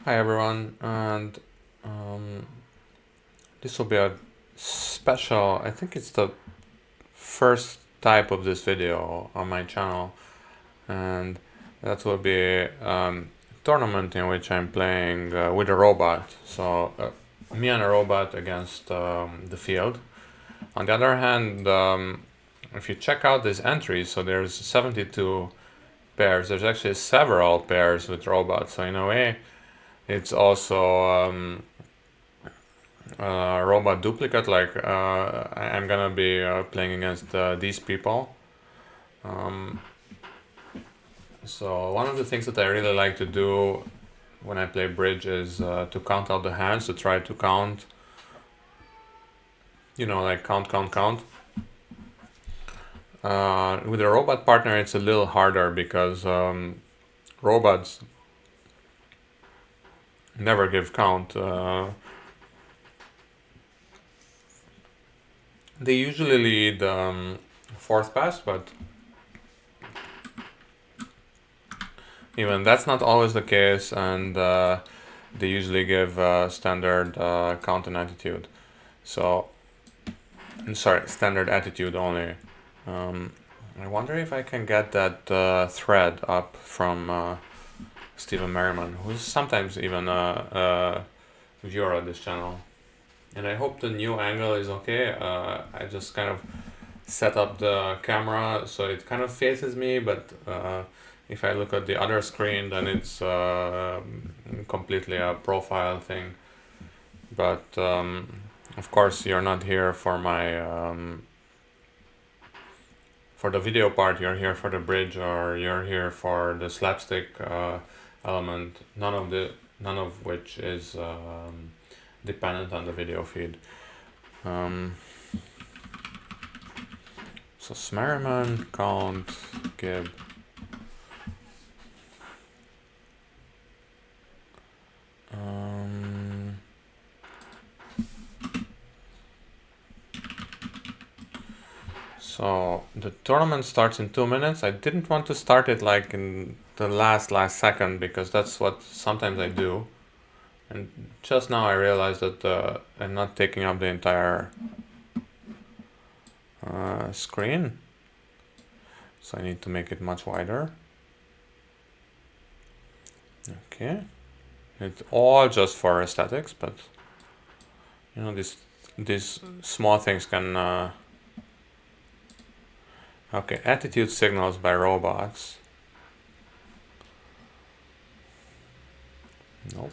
Hi everyone, and um, this will be a special, I think it's the first type of this video on my channel, and that will be tournament in which I'm playing with a robot. So me and a robot against the field. On the other hand, if you check out these entries, so there's 72 pairs. There's actually several pairs with robots. So in a way, it's also robot duplicate. Like I'm gonna be playing against these people. Um, so one of the things that I really like to do when I play bridge is to count out the hands, to try to count. Like count, count, count. With a robot partner, it's a little harder because robots never give count. They usually lead fourth pass, but even that's not always the case, and they usually give standard count and attitude. So, sorry, standard attitude only. I wonder if I can get that thread up from Stephen Merriman, who's sometimes even a viewer of this channel. And I hope the new angle is okay. I just kind of set up the camera so it kind of faces me, but if I look at the other screen, then it's completely a profile thing. But of course, you're not here for my for the video part. You're here for the bridge, or you're here for the slapstick element. None of which is dependent on the video feed. So Smerriman, count, Gib. So the tournament starts in 2 minutes. I didn't want to start it like in the last second because that's what sometimes I do. And just now I realized that I'm not taking up the entire screen. So I need to make it much wider. Okay. It's all just for aesthetics, but these small things can okay, attitude signals by robots. Nope.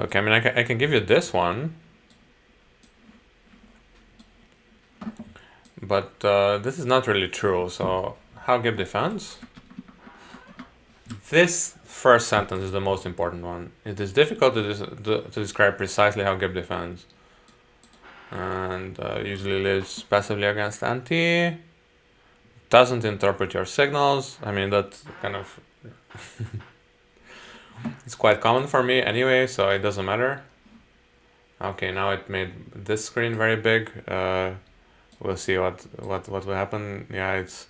Okay, I mean, I can give you this one, but this is not really true. So, how Gib defends? This first sentence is the most important one. It is difficult to describe precisely how Gib defends, and usually lives passively against anti. Doesn't interpret your signals. I mean, that kind of it's quite common for me anyway, so it doesn't matter. Okay, now it made this screen very big. We'll see what will happen. Yeah, it's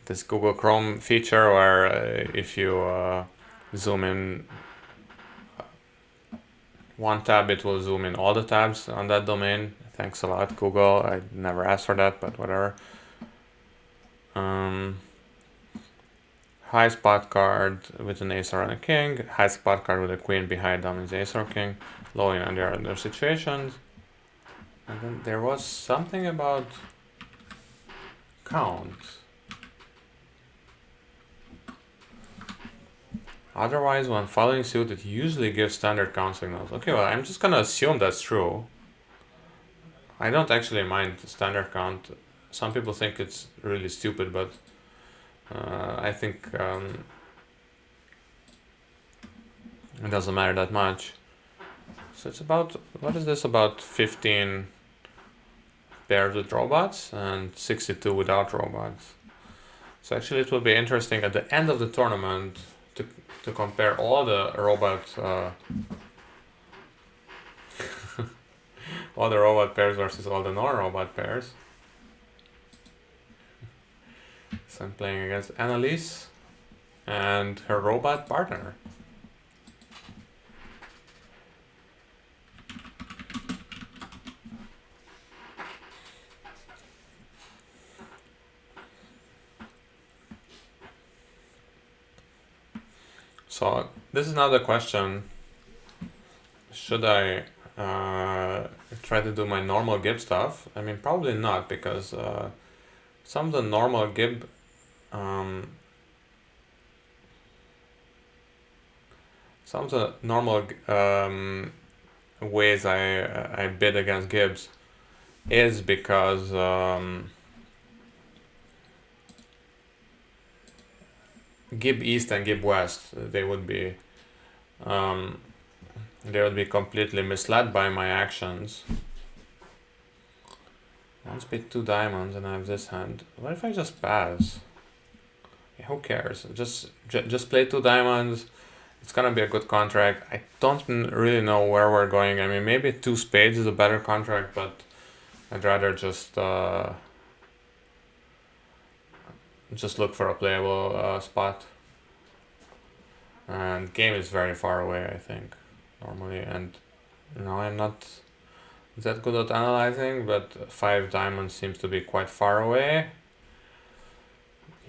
this Google Chrome feature where if you zoom in one tab, it will zoom in all the tabs on that domain. Thanks a lot, Google. I never asked for that, but whatever. High spot card with an ace or a king. High spot card with a queen behind dominates ace or king. Low in under other situations. And then there was something about count. Otherwise, when following suit, it usually gives standard count signals. Okay, well, I'm just gonna assume that's true. I don't actually mind standard count. Some people think it's really stupid, but I think it doesn't matter that much. So it's about, what is this, about 15 pairs with robots and 62 without robots. So actually it will be interesting at the end of the tournament to compare all the robot all the robot pairs versus all the non-robot pairs. So I'm playing against Annalise and her robot partner. So this is now the question: should I try to do my normal Gib stuff? I mean, probably not, because some of the normal Gib some of the normal ways I bid against Gibbs is because Gib East and Gib West, they would be completely misled by my actions. One spade, 2 diamonds, and I have this hand. What if I just pass? Yeah, who cares? Just play 2 diamonds. It's gonna be a good contract. I don't really know where we're going. I mean, maybe 2 spades is a better contract, but I'd rather just look for a playable spot. And game is very far away, I think, normally. And no, I'm not that good at analyzing, but 5 diamonds seems to be quite far away.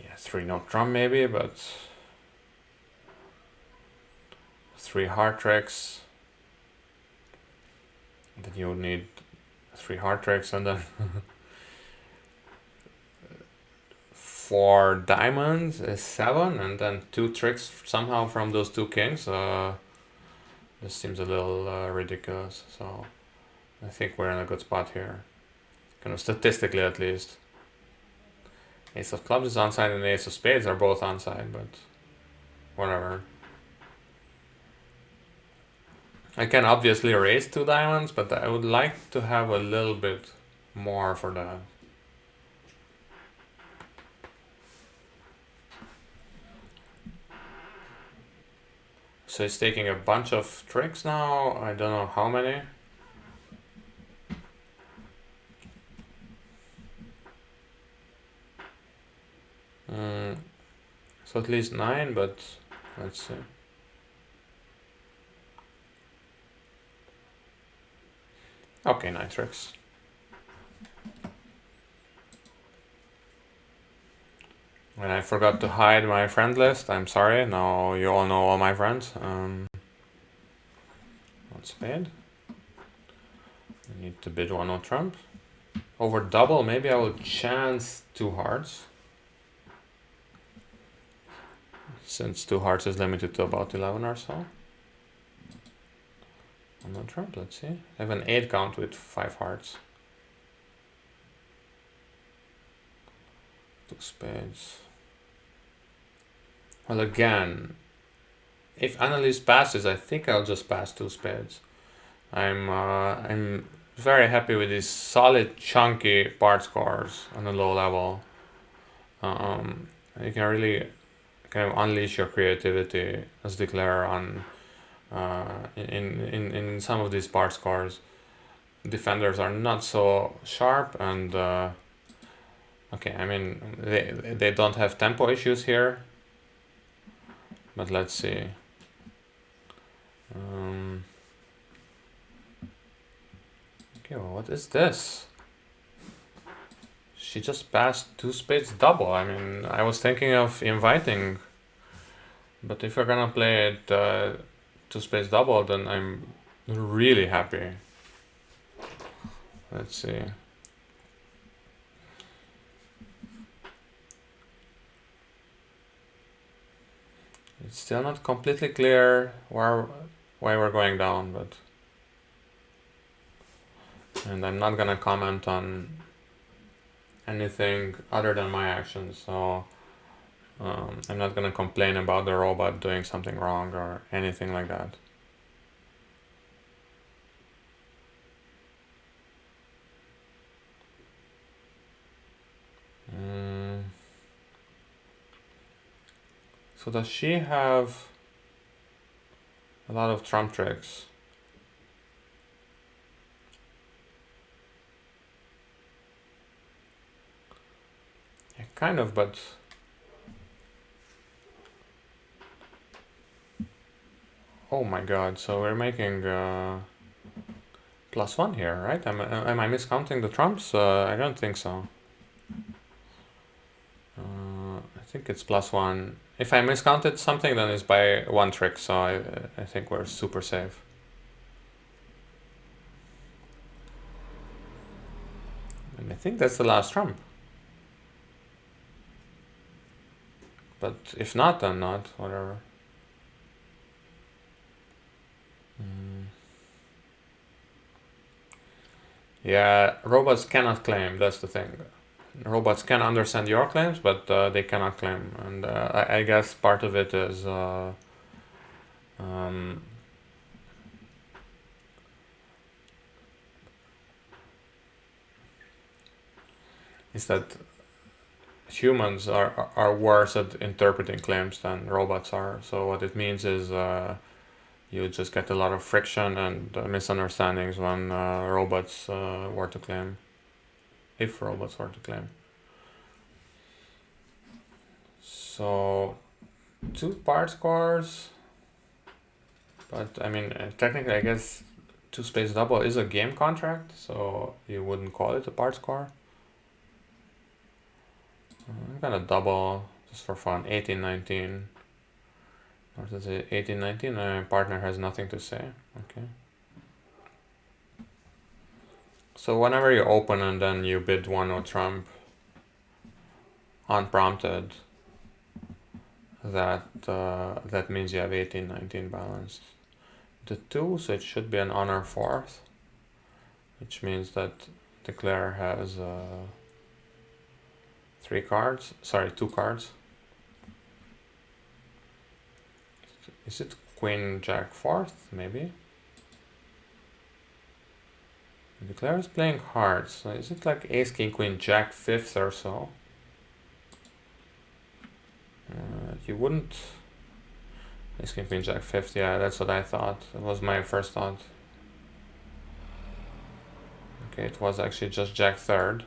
Yeah, 3 note drum maybe, but 3 heart tricks. Then you would need 3 heart tricks, and then 4 diamonds is 7, and then 2 tricks somehow from those 2 kings. This seems a little ridiculous, so I think we're in a good spot here, kind of statistically at least. Ace of clubs is onside and ace of spades are both onside, but whatever. I can obviously raise 2 diamonds, but I would like to have a little bit more for that. So he's taking a bunch of tricks now. I don't know how many. So at least 9, but let's see. Okay, 9 tricks. And I forgot to hide my friend list. I'm sorry. Now you all know all my friends. One spade. I need to bid 1 on trump. Over double, maybe I will chance 2 hearts. Since 2 hearts is limited to about 11 or so. 1 on trump, let's see. I have an 8 count with 5 hearts. 2 spades. Well, again, if Annalise passes, I think I'll just pass 2 spades. I'm very happy with these solid, chunky part scores on the low level. You can really kind of unleash your creativity as declare on in some of these part scores. Defenders are not so sharp, and okay, I mean they don't have tempo issues here. But let's see. Okay, well, what is this? She just passed 2 spades double. I mean, I was thinking of inviting, but if you're gonna play it 2 spades double, then I'm really happy. Let's see. It's still not completely clear why we're going down, but and I'm not gonna comment on anything other than my actions, so I'm not gonna complain about the robot doing something wrong or anything like that. So does she have a lot of trump tricks? Yeah, kind of, but oh my god, so we're making +1 here, right? Am I miscounting the trumps? I don't think so. I think it's +1. If I miscounted something, then it's by 1 trick, so I think we're super safe. And I think that's the last trump. But if not, then not, whatever. Yeah, robots cannot claim, that's the thing. Robots can understand your claims, but they cannot claim. And I guess part of it is is that humans are worse at interpreting claims than robots are. So what it means is you just get a lot of friction and misunderstandings when robots were to claim, if robots were to claim. So 2 part scores, but I mean technically I guess 2 space double is a game contract, so you wouldn't call it a part score. I'm gonna double just for fun. 18-19. Or does it 18-19? My partner has nothing to say. Okay. So whenever you open and then you bid 1 trump unprompted, that means you have 18-19 balanced. The 2, so it should be an honor 4th, which means that Declare has 3 cards. Sorry, 2 cards. Is it Queen Jack 4th? Maybe. Declare is playing hearts. So is it like Ace King Queen Jack 5th or so? You wouldn't. Ace King Queen Jack 5th. Yeah, that's what I thought. It was my first thought. Okay, it was actually just Jack 3rd.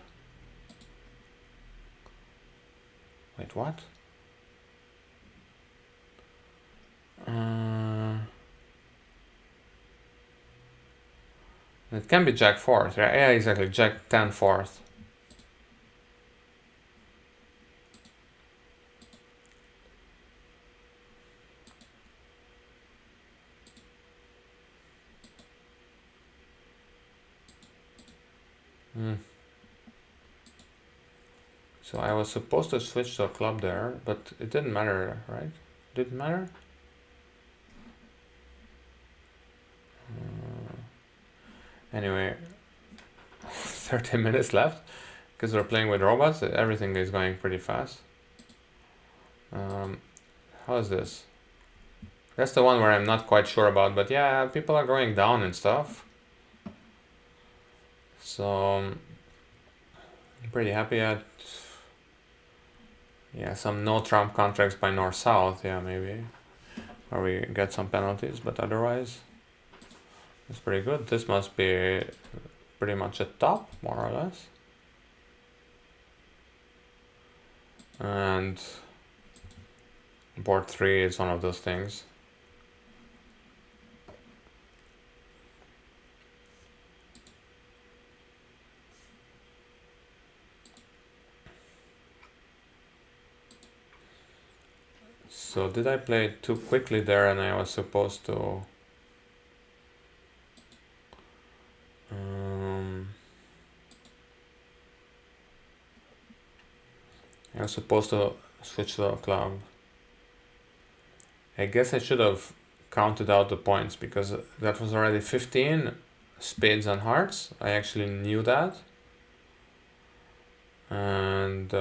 Wait, what? It can be Jack 4th, right? Yeah, exactly. Jack 10 4th. So I was supposed to switch to a club there, but it didn't matter, right? Didn't matter? Anyway, 30 minutes left. Because we're playing with robots, everything is going pretty fast. How is this? That's the one where I'm not quite sure about, but yeah, people are going down and stuff. So I'm pretty happy at some no trump contracts by north-south, yeah, maybe, where we get some penalties, but otherwise it's pretty good. This must be pretty much a top, more or less. And board 3 is one of those things. So did I play too quickly there and I was supposed to switch to a club. I guess I should have counted out the points because that was already 15 spades and hearts. I actually knew that. And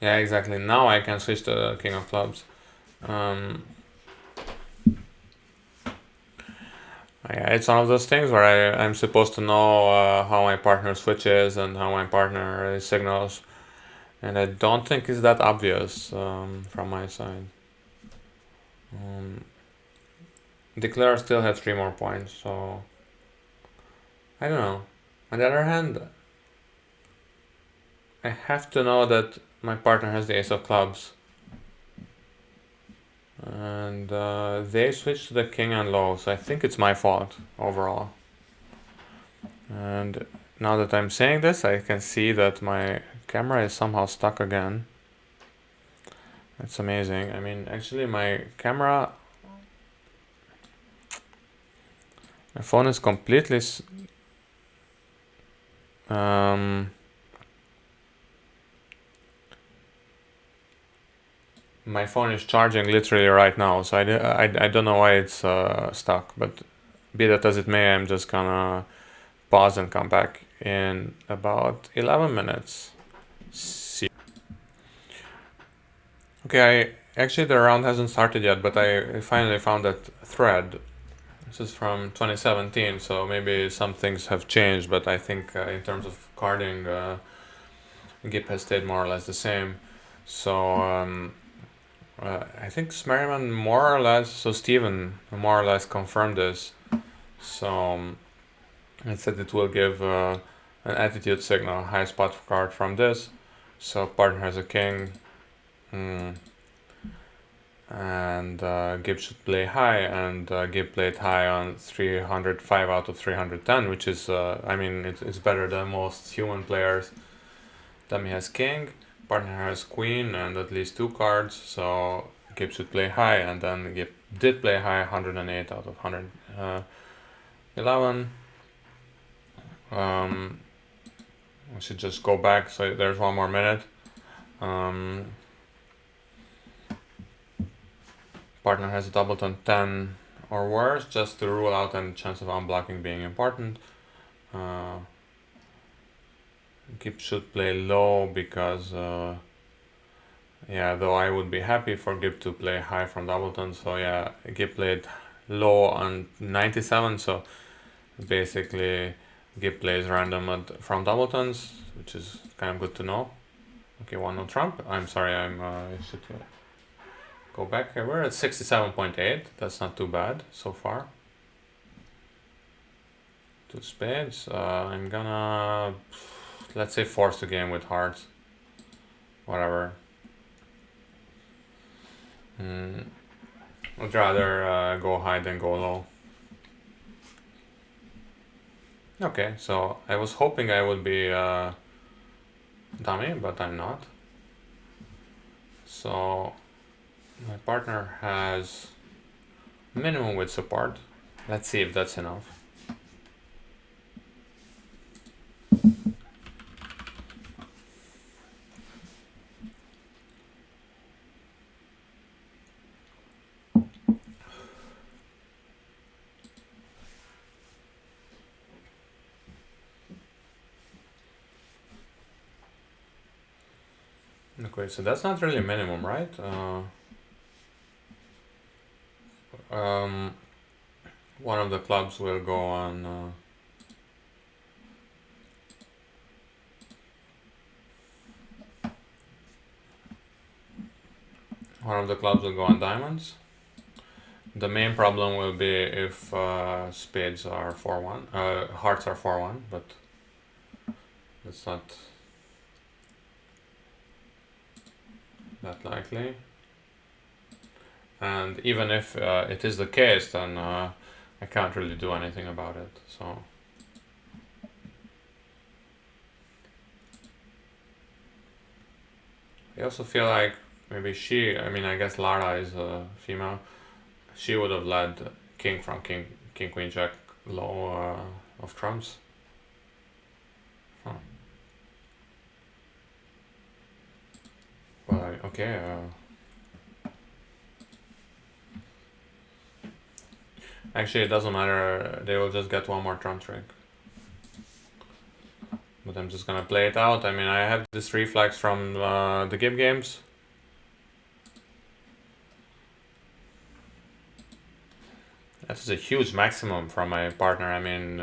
yeah, exactly. Now I can switch to King of Clubs. I Yeah, it's one of those things where I'm supposed to know how my partner switches and how my partner signals, and I don't think it's that obvious from my side. Declare still had 3 more points, so I don't know. On the other hand, I have to know that my partner has the ace of clubs. And they switched to the king and low, so I think it's my fault overall. And now that I'm saying this, I can see that my camera is somehow stuck again. That's amazing. I mean, actually my phone is completely my phone is charging literally right now, so I don't know why it's stuck, but be that as it may, I'm just gonna pause and come back in about 11 minutes. See. Okay, actually the round hasn't started yet, but I finally found that thread. This is from 2017, so maybe some things have changed, but I think in terms of carding, GIP has stayed more or less the same. So I think Smerriman more or less, so Steven more or less confirmed this. So it said it will give an attitude signal, high spot card from this. So partner has a king, and Gibb should play high, and Gibb played high on 305 out of 310, which is, I mean, it's better than most human players. Dummy has king, partner has queen, and at least 2 cards, so Gibb should play high, and then Gibb did play high, 108 out of 111. We should just go back, so there's 1 more minute. Partner has a doubleton 10 or worse, just to rule out any chance of unblocking being important. Gibb should play low because, yeah, though I would be happy for Gibb to play high from doubleton. So yeah, Gibb played low on 97, so basically Gibb plays random from doubletons, which is kind of good to know. Okay, 1-0 Trump. I'm sorry, I should go back here. We're at 67.8. That's not too bad so far. 2 spades. I'm gonna, let's say, force the game with hearts. Whatever. I'd rather go high than go low. Okay, so I was hoping I would be dummy, but I'm not. So my partner has minimum with support. Let's see if that's enough. Okay, so that's not really minimum, right? One of the clubs will go on. One of the clubs will go on diamonds. The main problem will be if spades are 4-1, hearts are 4-1, but that's not that likely. And even if it is the case, then I can't really do anything about it. So I also feel like maybe I mean, I guess Lara is a female. She would have led king from king, queen, jack, low of trumps. Huh. Well, okay. Actually, it doesn't matter. They will just get 1 more trump trick. But I'm just gonna play it out. I mean, I have this reflex from the Gibb games. That is a huge maximum from my partner. I mean,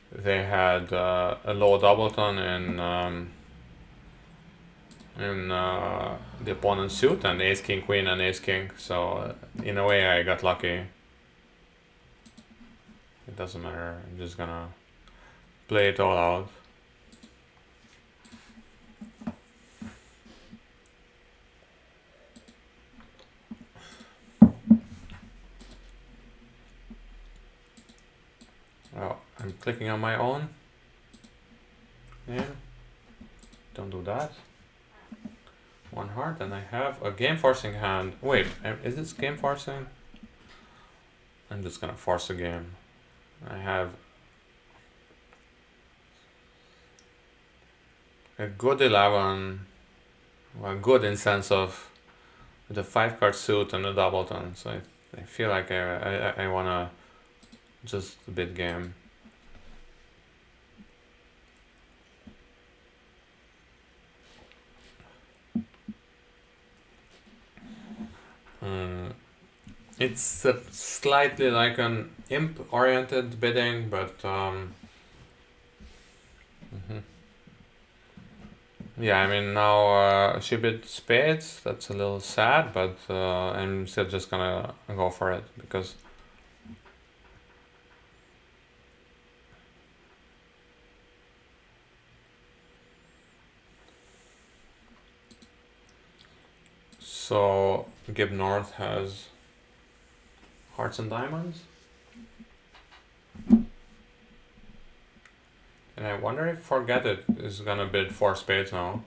they had a low doubleton in the opponent's suit, and ace king queen and ace king. So in a way, I got lucky. It doesn't matter. I'm just gonna play it all out. Well, I'm clicking on my own. Yeah. Don't do that. One heart, and I have a game forcing hand. Wait, is this game forcing? I'm just gonna force a game. I have a good 11. Well, good in sense of the 5 card suit and a doubleton. So I feel like I wanna just a bit game. It's slightly like an imp-oriented bidding, but yeah, I mean now she bid spades. That's a little sad, but I'm still just gonna go for it because so Gib North has hearts and diamonds. And I wonder if Forget It is gonna bid 4 spades now.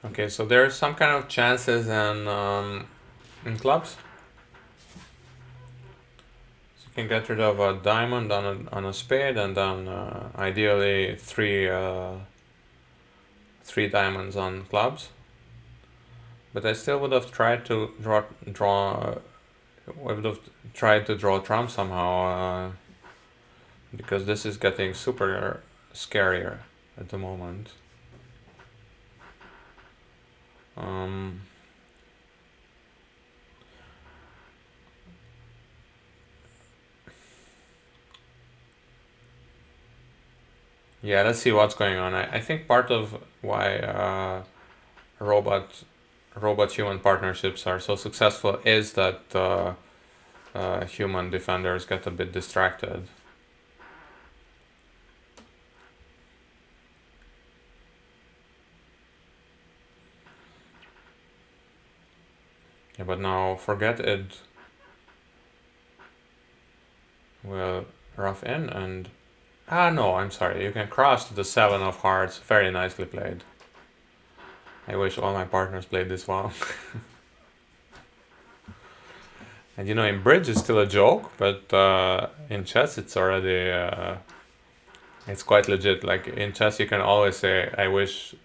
Okay, so there's some kind of chances in clubs. So you can get rid of a diamond on a spade, and then ideally three diamonds on clubs. But I still would have tried to draw. Would have tried to draw trump somehow, because this is getting super scarier at the moment. Yeah, let's see what's going on. I think part of why robot human partnerships are so successful is that human defenders get a bit distracted. Yeah, but now Forget It will rough in and no, I'm sorry, you can cross to the 7 of hearts. Very nicely played. I wish all my partners played this well. And you know, in bridge it's still a joke, but in chess it's already it's quite legit. Like in chess you can always say, I wish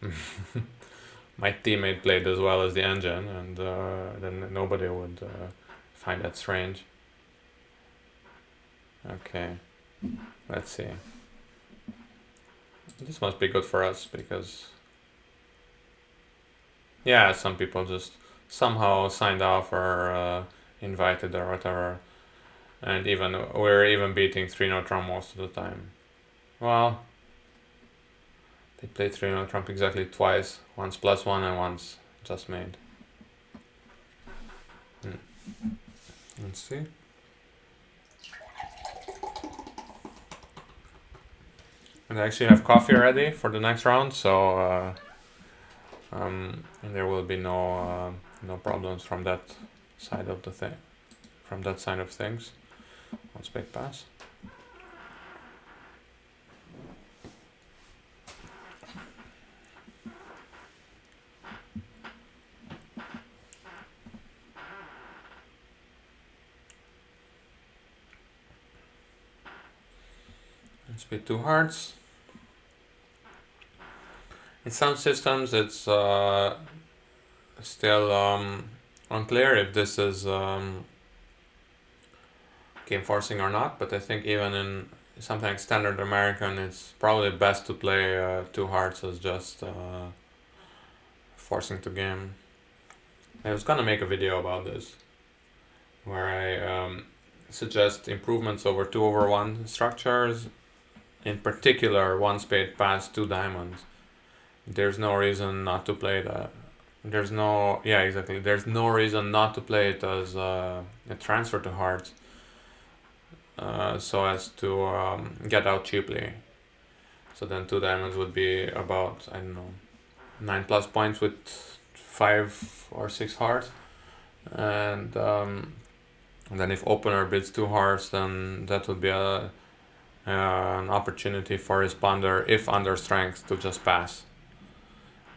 my teammate played as well as the engine, and then nobody would find that strange. Okay, let's see. This must be good for us because, yeah, some people just somehow signed off or invited or whatever, and we're even beating 3-0 Trump most of the time. Well, they played 3-0 Trump exactly twice, once +1 and once just made. Let's see. And I actually have coffee ready for the next round, so and there will be no problems from that side of the thing, from that side of things. Let's big pass. Let's be 2 hearts. In some systems, it's still unclear if this is game forcing or not, but I think even in something like standard American, it's probably best to play two hearts as just forcing to game. I was gonna make a video about this, where I suggest improvements over 2/1 structures, in particular one spade pass, two diamonds. There's no reason not to play that. There's no, yeah, exactly. There's no reason not to play it as a transfer to hearts, so as to get out cheaply. So then two diamonds would be about, I don't know, 9+ points with 5 or 6 hearts, and then if opener bids 2 hearts, then that would be an opportunity for responder, if under strength, to just pass.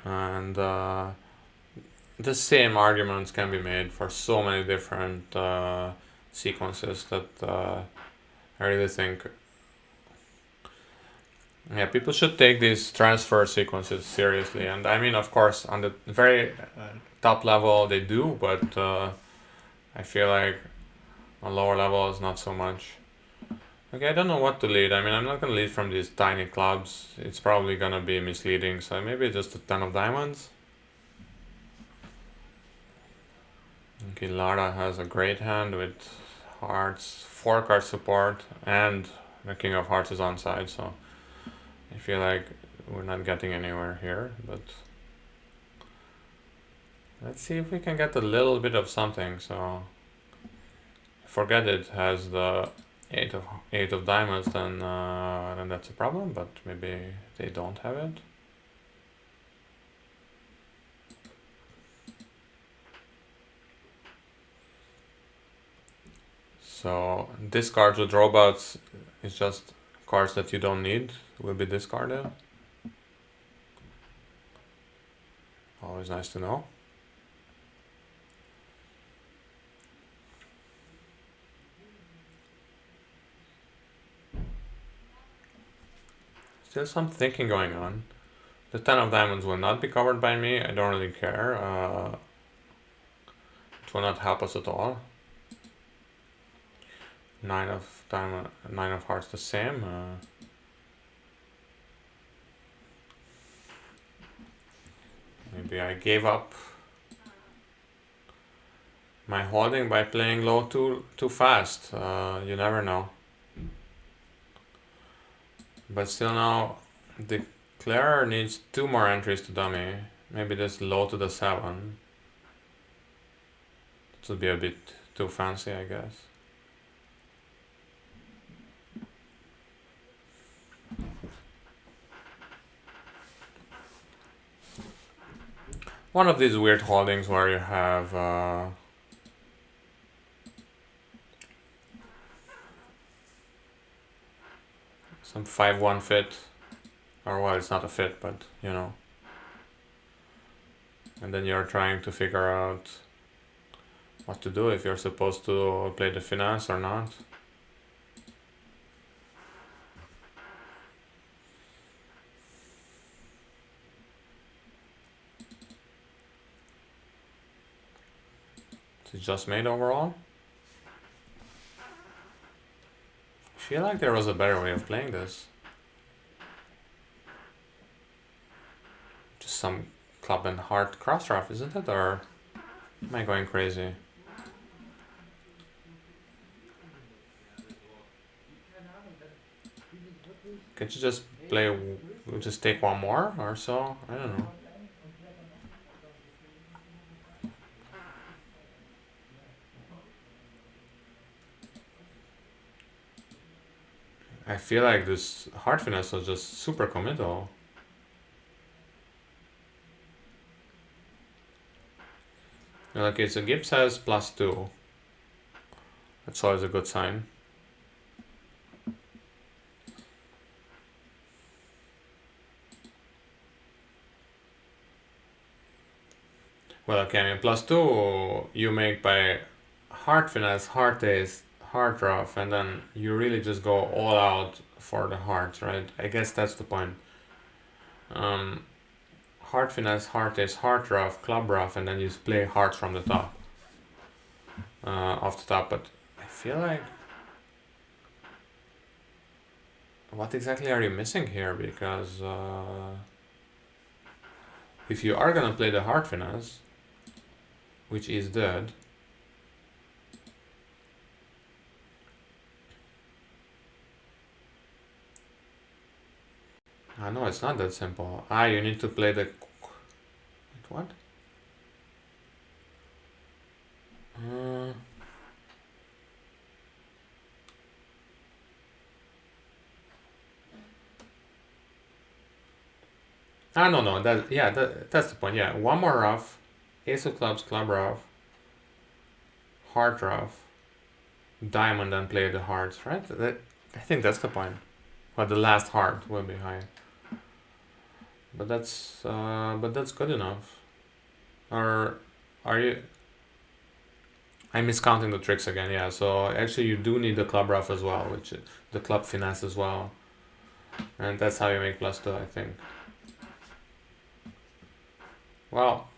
And the same arguments can be made for so many different sequences that I really think, yeah, people should take these transfer sequences seriously. And I mean, of course, on the very top level they do, but I feel like on lower levels not so much. Okay, I don't know what to lead. I mean, I'm not gonna lead from these tiny clubs. It's probably gonna be misleading, so maybe just a 10 of diamonds. Okay, Lara has a great hand with hearts, 4-card support, and the king of hearts is on side, so I feel like we're not getting anywhere here, but let's see if we can get a little bit of something. So forget it has the eight of diamonds, then that's a problem, but maybe they don't have it. So discards with robots is just cards that you don't need will be discarded. Always nice to know. Still some thinking going on. The 10 of diamonds will not be covered by me. I don't really care. It will not help us at all. 9 of diamond, 9 of hearts the same. Maybe I gave up my holding by playing low too fast. You never know. But still now, the declarer needs 2 more entries to dummy. Maybe this low to the 7. This would be a bit too fancy, I guess. One of these weird holdings where you have some 5-1 fit, or well, it's not a fit, but you know. And then you're trying to figure out what to do, if you're supposed to play the finesse or not. It's just made overall. I feel like there was a better way of playing this. Just some club and heart cross draft, isn't it? Or am I going crazy? Can't you just play, just take one more or so? I don't know. I feel like this heart finesse was just super committal. Okay, so Gibbs has +2. That's always a good sign. Well, okay, I mean, +2 you make by heart finesse, heart ace, heart draft, and then you really just go all out for the hearts, right? I guess that's the point. Heart finesse, heart ace, heart draft, club draft, and then you play hearts from the top, off the top. But I feel like what exactly are you missing here? Because if you are gonna play the heart finesse, which is dead, I know it's not that simple. You need to play the. What? Uh, no. That's the point. Yeah, one more ruff, ace of clubs, club ruff, heart ruff, diamond, and play the hearts. Right? I think that's the point. But the last heart will be high. But that's good enough. Or are you? I'm miscounting the tricks again. Yeah. So actually, you do need the club ruff as well, which is the club finesse as well, and that's how you make +2, I think. Well,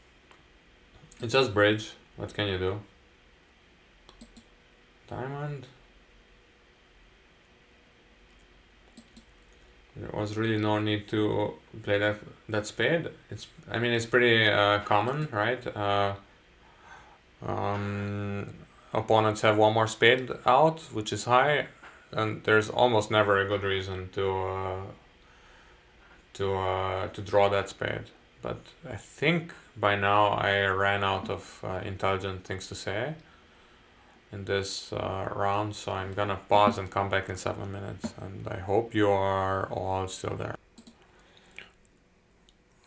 it's just bridge. What can you do? Diamond. There was really no need to play that spade. It's pretty common, right? Um, Opponents have one more spade out, which is high, and there's almost never a good reason to draw that spade. But I think by now I ran out of intelligent things to say in this round, so I'm gonna pause and come back in 7 minutes, and I hope you are all still there.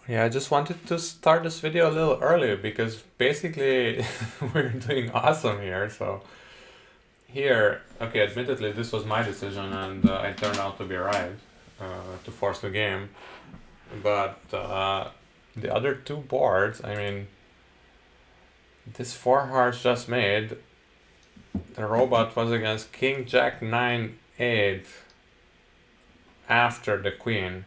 Yeah, I just wanted to start this video a little earlier because basically we're doing awesome here. So here, okay, admittedly this was my decision and I turned out to be right to force the game. But the other two boards, this four hearts just made, the robot was against King Jack 9 8 after the Queen.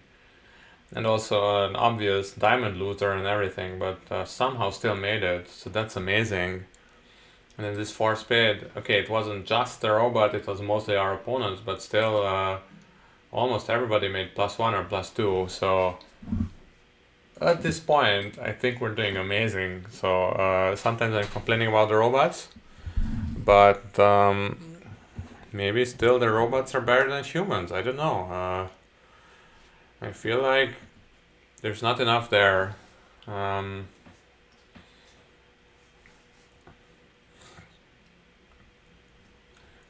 And also an obvious diamond looter and everything, but somehow still made it, so that's amazing. And then this four spade, okay, it wasn't just the robot, it was mostly our opponents, but still almost everybody made +1 or +2, so at this point I think we're doing amazing. So sometimes I'm complaining about the robots, but maybe still the robots are better than humans, I don't know. I feel like there's not enough there.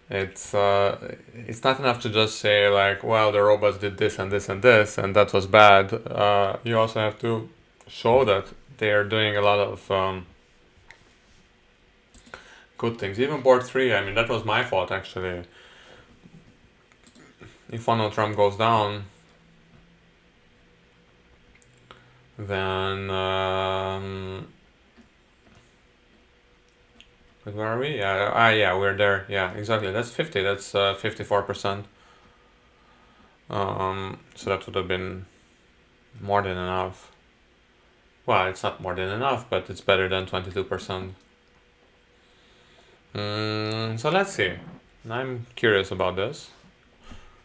It's not enough to just say like, well, the robots did this and this and this, and that was bad. You also have to show that they are doing a lot of good things. Even board 3, that was my fault actually. If one trump goes down, then but where are we? Yeah, we're there. Yeah, exactly. That's 50. That's 54%. So that would have been more than enough. Well, it's not more than enough, but it's better than 22%. So let's see. I'm curious about this.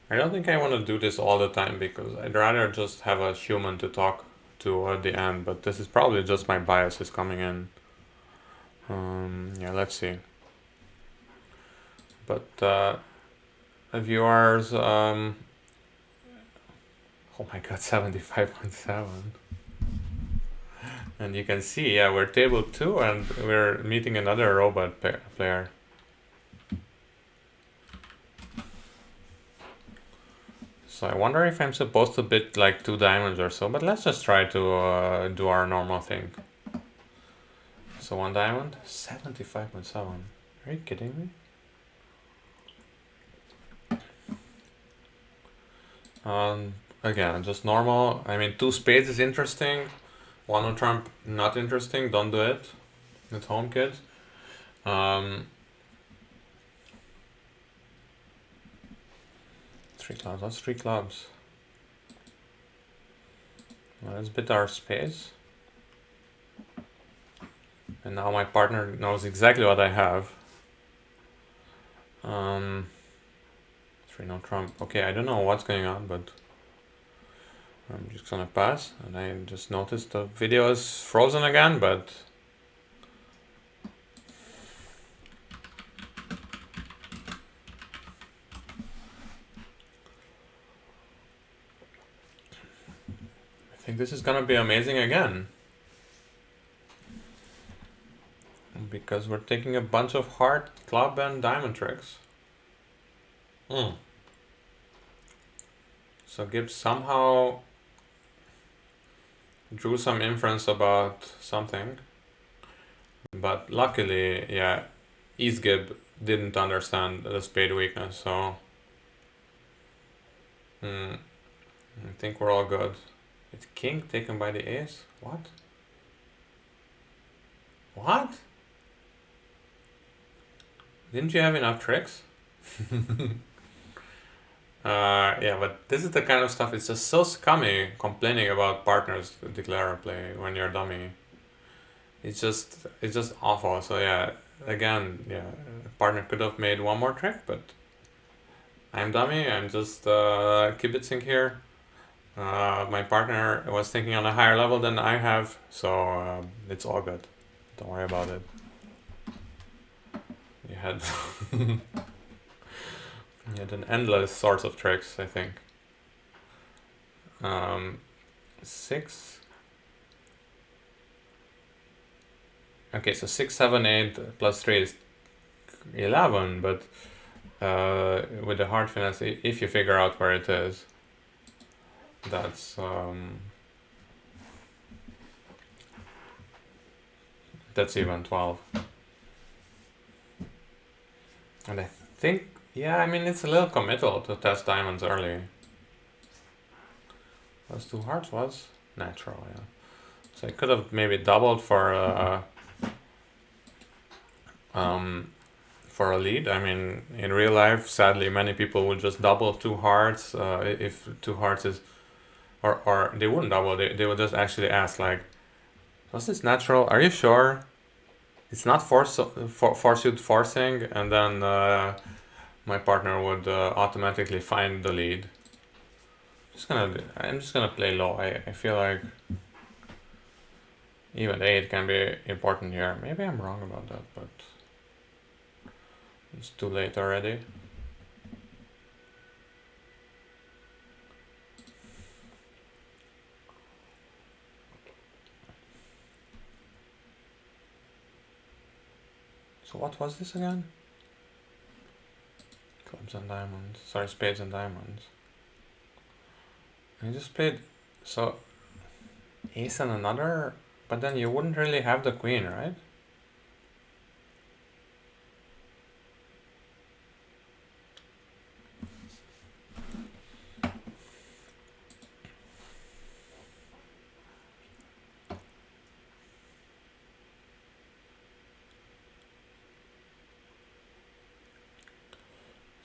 I don't think I want to do this all the time because I'd rather just have a human to talk to at the end, but this is probably just my biases coming in. Yeah, let's see. But viewers, oh my god, 75.7. And you can see, yeah, we're table 2 and we're meeting another robot player. So I wonder if I'm supposed to bid like 2 diamonds or so, but let's just try to do our normal thing. So 1 diamond, 75.7. Are you kidding me? Again, just normal. 2 spades is interesting. 1 on trump, not interesting. Don't do it at home, kids. 3 clubs. What's 3 clubs? Well, let's bid our space. And now my partner knows exactly what I have. 3 3 no trump. Okay, I don't know what's going on, but I'm just gonna pass. And I just noticed the video is frozen again, but I think this is gonna be amazing again. Because we're taking a bunch of heart, club, and diamond tricks. So Gibbs somehow drew some inference about something. But luckily, yeah, East Gibb didn't understand the spade weakness, so I think we're all good. It's king taken by the ace? What? What? Didn't you have enough tricks? Yeah, but this is the kind of stuff, it's just so scummy complaining about partners declare a play when you're dummy. It's just awful. So yeah, again, yeah, partner could have made one more trick, but I'm dummy. I'm just kibitzing here. My partner was thinking on a higher level than I have, so it's all good. Don't worry about it. You had you had an endless sorts of tricks, I think. 6. Okay, so 6, 7, 8 plus 3 is 11, but with the hard finesse, if you figure out where it is, that's even 12. And I think, yeah, I mean, it's a little committal to test diamonds early. Those 2 hearts was natural, yeah. So I could have maybe doubled for a lead. I mean, in real life, sadly, many people would just double 2 hearts if 2 hearts is, or they wouldn't double. They would just actually ask like, was this natural? Are you sure? It's not forcing, and then my partner would automatically find the lead. I'm just gonna play low. I feel like even 8 can be important here. Maybe I'm wrong about that, but it's too late already. So what was this again? Clubs and diamonds. Sorry, spades and diamonds. I just played, so ace and another, but then you wouldn't really have the queen, right?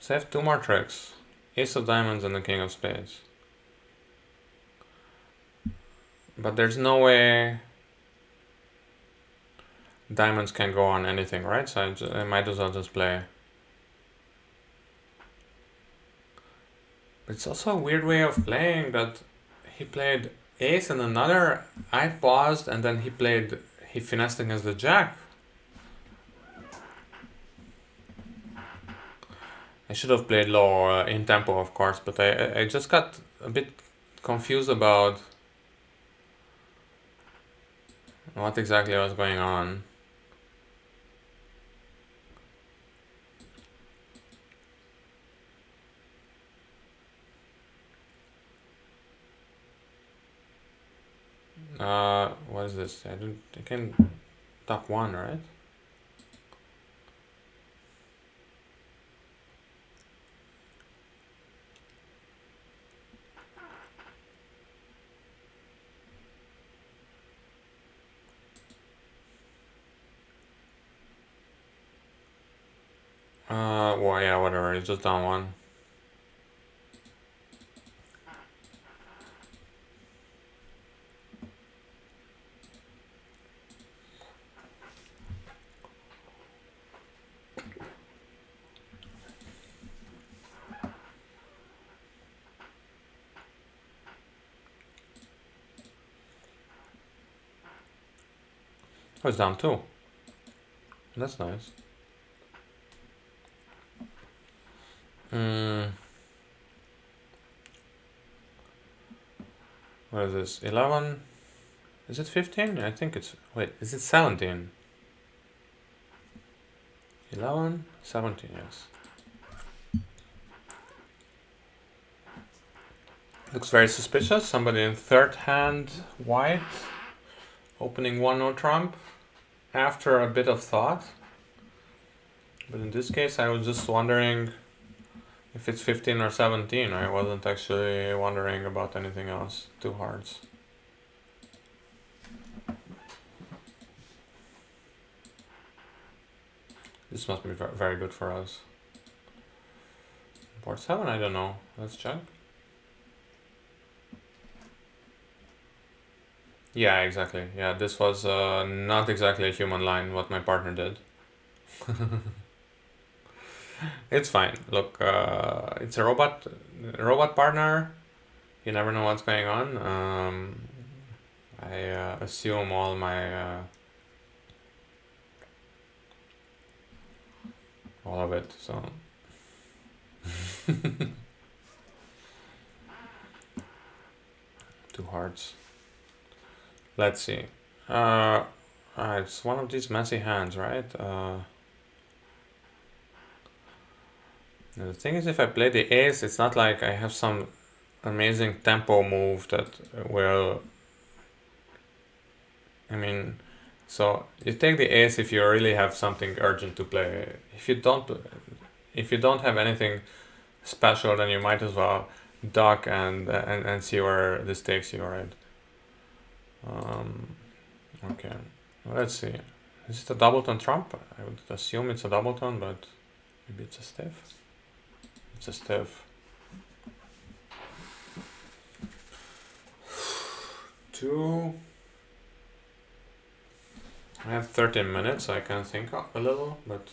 So I have 2 more tricks. Ace of diamonds and the king of spades. But there's no way diamonds can go on anything, right? So I might as well just play. But it's also a weird way of playing that he played ace and another. I paused and then he finessed against the jack. I should have played low in tempo, of course, but I just got a bit confused about what exactly was going on. What is this? I can top 1, right? Well, yeah, whatever. It's just down 1. Oh, it's down 2. That's nice. What is this? 11? Is it 15? I think it's... Wait, is it 17? 11? 17, yes. Looks very suspicious. Somebody in third hand white opening 1-0 trump after a bit of thought. But in this case, I was just wondering if it's 15 or 17. I wasn't actually wondering about anything else. 2 hearts. This must be very good for us. Board 7, I don't know. Let's check. Yeah, exactly. Yeah, this was not exactly a human line, what my partner did. It's fine. Look, it's a robot partner. You never know what's going on. I assume all of it. So 2 hearts. Let's see. It's one of these messy hands, right? The thing is, if I play the ace, it's not like I have some amazing tempo move that will... I mean, so you take the ace if you really have something urgent to play. If you don't have anything special, then you might as well duck and see where this takes you, right? Okay, well, let's see. Is it a doubleton trump? I would assume it's a doubleton, but maybe it's a stiff. It's a stiff. 2. I have 13 minutes, so I can think a little, but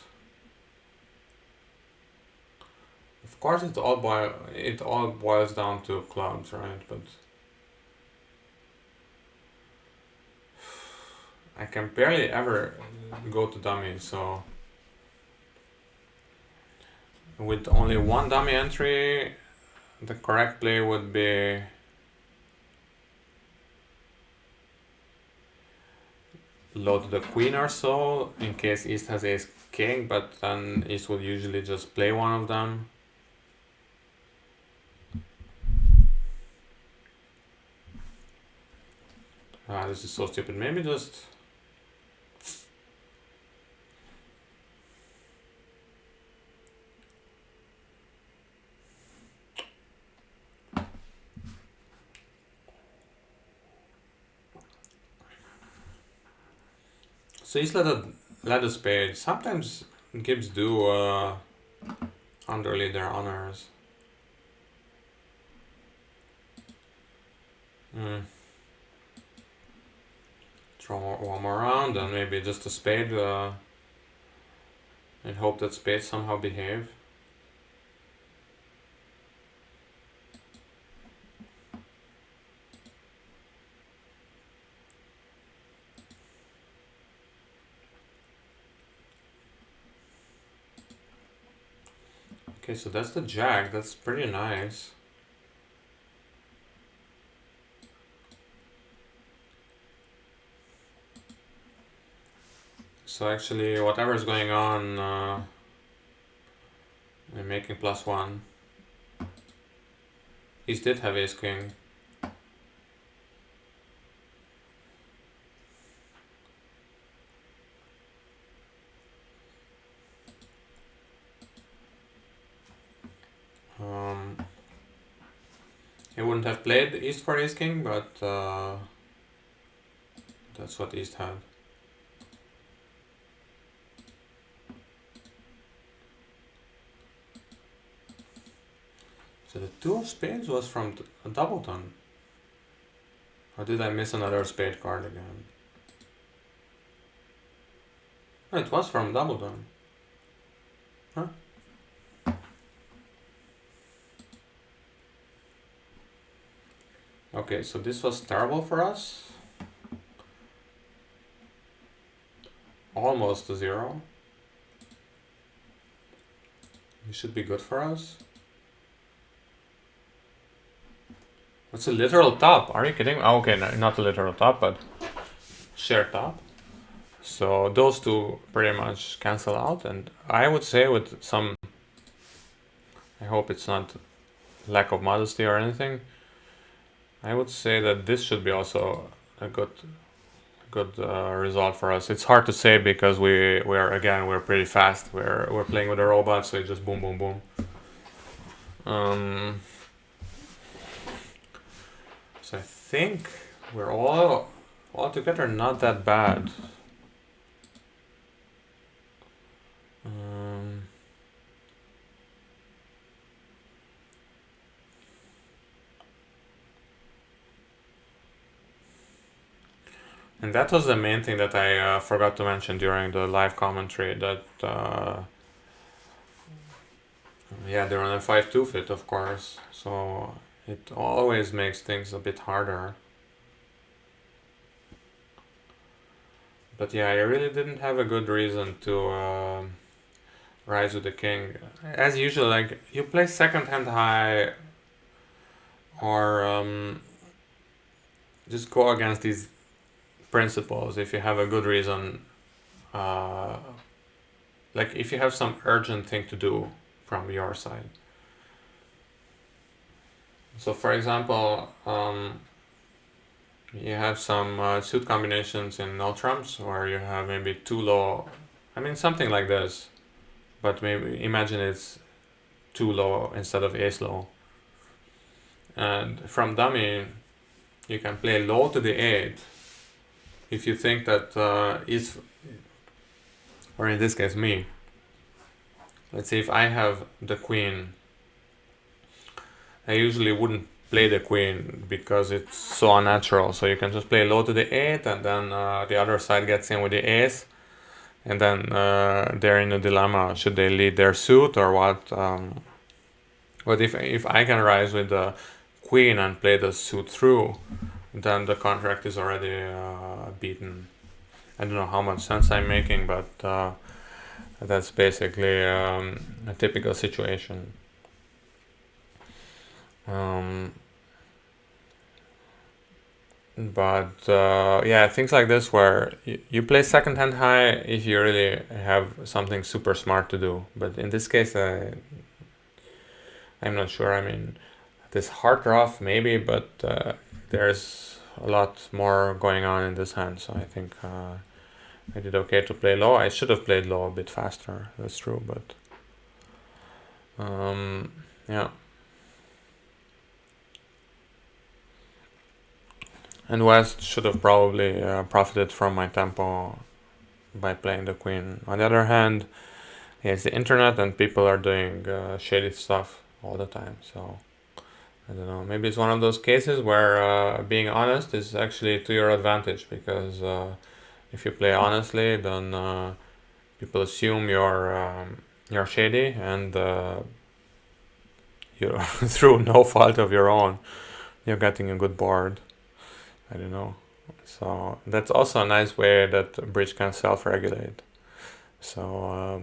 of course it all boils down to clubs, right? But I can barely ever go to dummy, so with only one dummy entry, the correct play would be load the queen or so, in case East has ace king, but then East would usually just play one of them. This is so stupid. Maybe just... So East let a spade. Sometimes Gibbs do underlead their honors. Throw one more round and maybe just a spade and hope that spades somehow behave. Okay, so that's the jack. That's pretty nice. So actually, whatever's going on, I'm making +1. He did have ace king. He wouldn't have played East for ace king, but that's what East had. So the 2 of spades was from a doubleton. Or did I miss another spade card again? No, it was from doubleton. Huh? Okay, so this was terrible for us. almost to 0. It should be good for us. What's a literal top? Are you kidding? Oh, okay, no, not a literal top, but shared top. So those two pretty much cancel out, and I would say with some, I hope it's not lack of modesty or anything, I would say that this should be also a good result for us. It's hard to say because we're pretty fast. We're playing with a robot, so it's just boom, boom, boom. So I think we're all together not that bad. And that was the main thing that I forgot to mention during the live commentary, that they're on a 5-2 fit, of course, so it always makes things a bit harder. But yeah, I really didn't have a good reason to rise with the king. As usual, like, you play second hand high, or just go against these principles if you have a good reason. Like, if you have some urgent thing to do from your side. So for example, you have some suit combinations in no trumps where you have maybe too low, I mean something like this, but maybe imagine it's too low instead of ace low. And from dummy, you can play low to the 8 if you think that or in this case me, let's say if I have the queen, I usually wouldn't play the queen because it's so unnatural. So you can just play low to the 8, and then the other side gets in with the ace, and then they're in a dilemma: should they lead their suit or what? But if I can rise with the queen and play the suit through, then the contract is already beaten. I don't know how much sense I'm making, but that's basically a typical situation. But things like this where you play second hand high if you really have something super smart to do. But in this case, I'm not sure. I mean, this hard off maybe, but there's a lot more going on in this hand. So I think I did okay to play low. I should have played low a bit faster. That's true, but yeah. And West should have probably profited from my tempo by playing the queen. On the other hand, it's the internet and people are doing shady stuff all the time. So I don't know. Maybe it's one of those cases where being honest is actually to your advantage, because if you play honestly, then people assume you're shady, and you through no fault of your own, you're getting a good board. I don't know. So that's also a nice way that bridge can self-regulate. So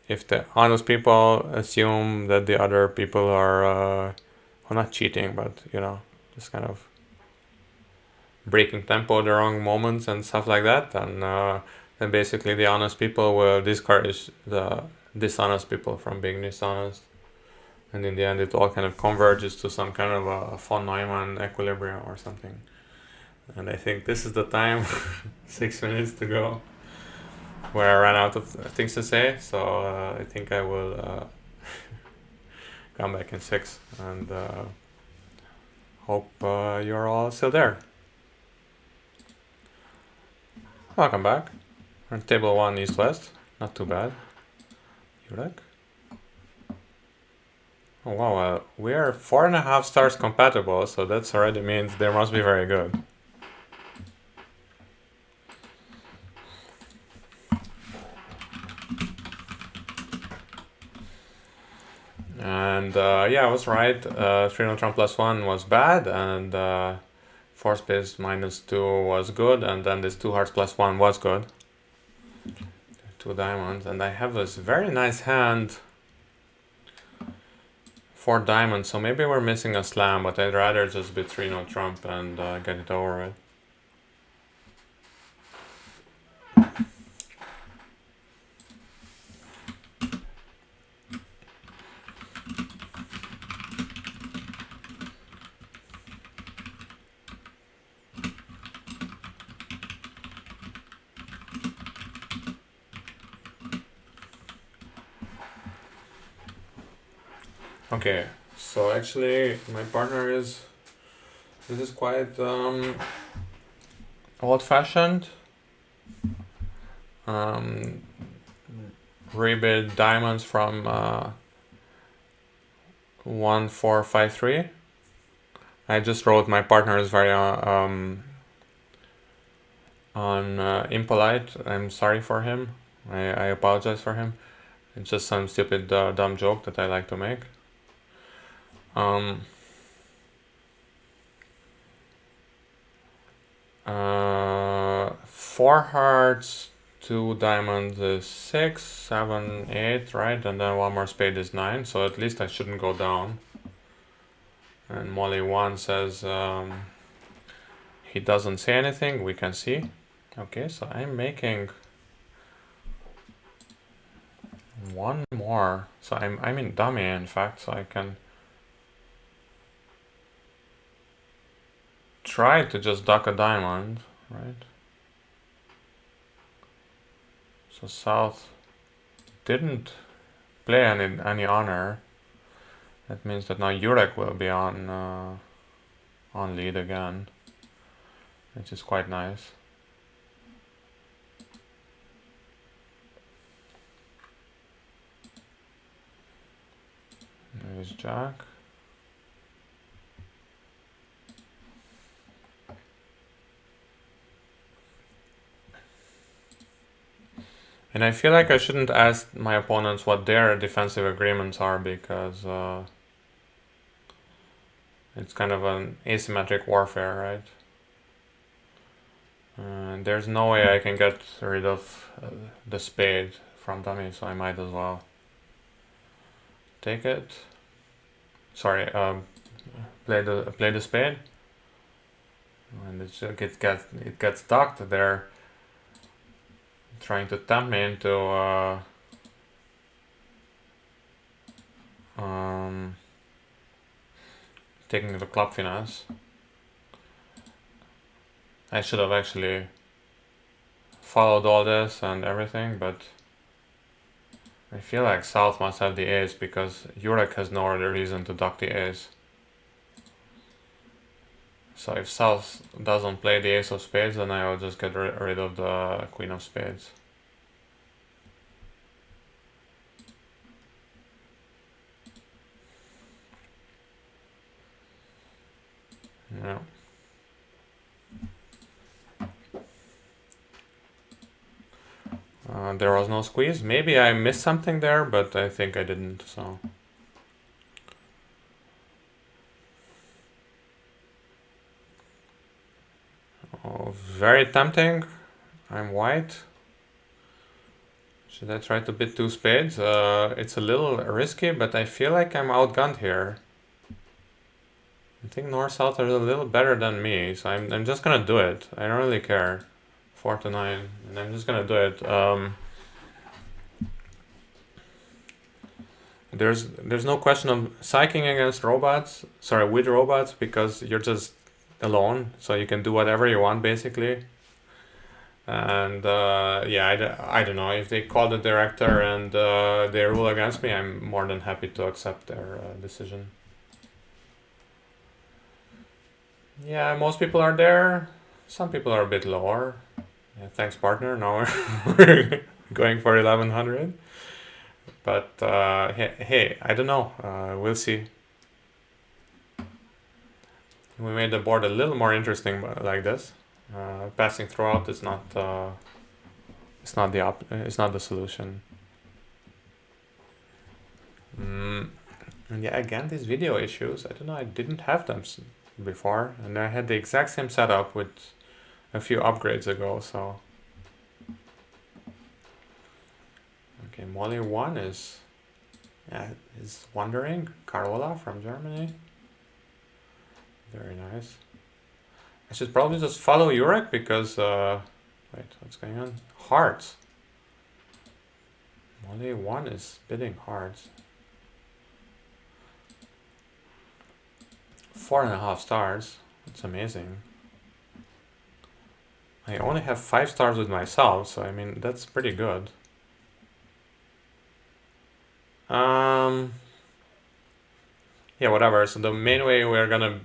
if the honest people assume that the other people are, well, not cheating, but just kind of breaking tempo at the wrong moments and stuff like that, then basically the honest people will discourage the dishonest people from being dishonest. And in the end, it all kind of converges to some kind of a von Neumann equilibrium or something. And I think this is the time, 6 minutes to go, where I ran out of things to say. So I think I will come back in 6, and hope you're all still there. Welcome back. We're on table 1 east-west. Not too bad. Jurek? Oh wow, we are 4.5 stars compatible, so that already means they must be very good. And I was right. 3 neutron +1 was bad, and 4 space -2 was good, and then this 2 hearts +1 was good. 2 diamonds, and I have this very nice hand. 4 diamonds, so maybe we're missing a slam, but I'd rather just be 3-no trump and get it over with. Okay, so actually my partner is, this is quite old-fashioned. Rebid diamonds from 1453. I just wrote my partner is very impolite. I'm sorry for him. I apologize for him. It's just some stupid dumb joke that I like to make. 4 hearts, 2 diamonds is 6, 7, 8, right? And then 1 more spade is 9, so at least I shouldn't go down. And Molly 1 says he doesn't say anything, we can see. Okay, so I'm making 1 more. So I'm in dummy, in fact, so I can try to just duck a diamond, right? So South didn't play any honor. That means that now Jurek will be on lead again, which is quite nice. There's Jack. And I feel like I shouldn't ask my opponents what their defensive agreements are, because it's kind of an asymmetric warfare, right? And there's no way I can get rid of the spade from dummy, so I might as well take it. Sorry, play the spade, and it gets docked there, trying to tempt me into taking the club finesse. I should have actually followed all this and everything, but I feel like South must have the ace, because Jurek has no other reason to duck the ace. So if South doesn't play the ace of spades, then I will just get rid of the queen of spades. Yeah. There was no squeeze. Maybe I missed something there, but I think I didn't, so. Oh, very tempting. I'm white. Should I try to bid 2 spades? It's a little risky, but I feel like I'm outgunned here. I think North-South are a little better than me, so I'm just gonna do it. I don't really care. 4 to 9, and I'm just gonna do it. There's no question of psyching against robots. Sorry, with robots, because you're just alone, so you can do whatever you want basically. And yeah, I don't know if they call the director and they rule against me. I'm more than happy to accept their decision. Yeah, most people are there. Some people are a bit lower. Yeah, thanks, partner. Now we're going for 1100. But hey, I don't know. We'll see. We made the board a little more interesting like this. Passing throughout is not. It's not the solution. And yeah, again, these video issues. I don't know. I didn't have them before, and I had the exact same setup with a few upgrades ago. So Okay, Molly 1 is wondering. Carola from Germany. Very nice. I should probably just follow Urek because, wait, what's going on? Hearts. Molly 1 is bidding hearts. 4.5 stars. That's amazing. I only have 5 stars with myself, so I mean, that's pretty good. Yeah, whatever. So the main way we're gonna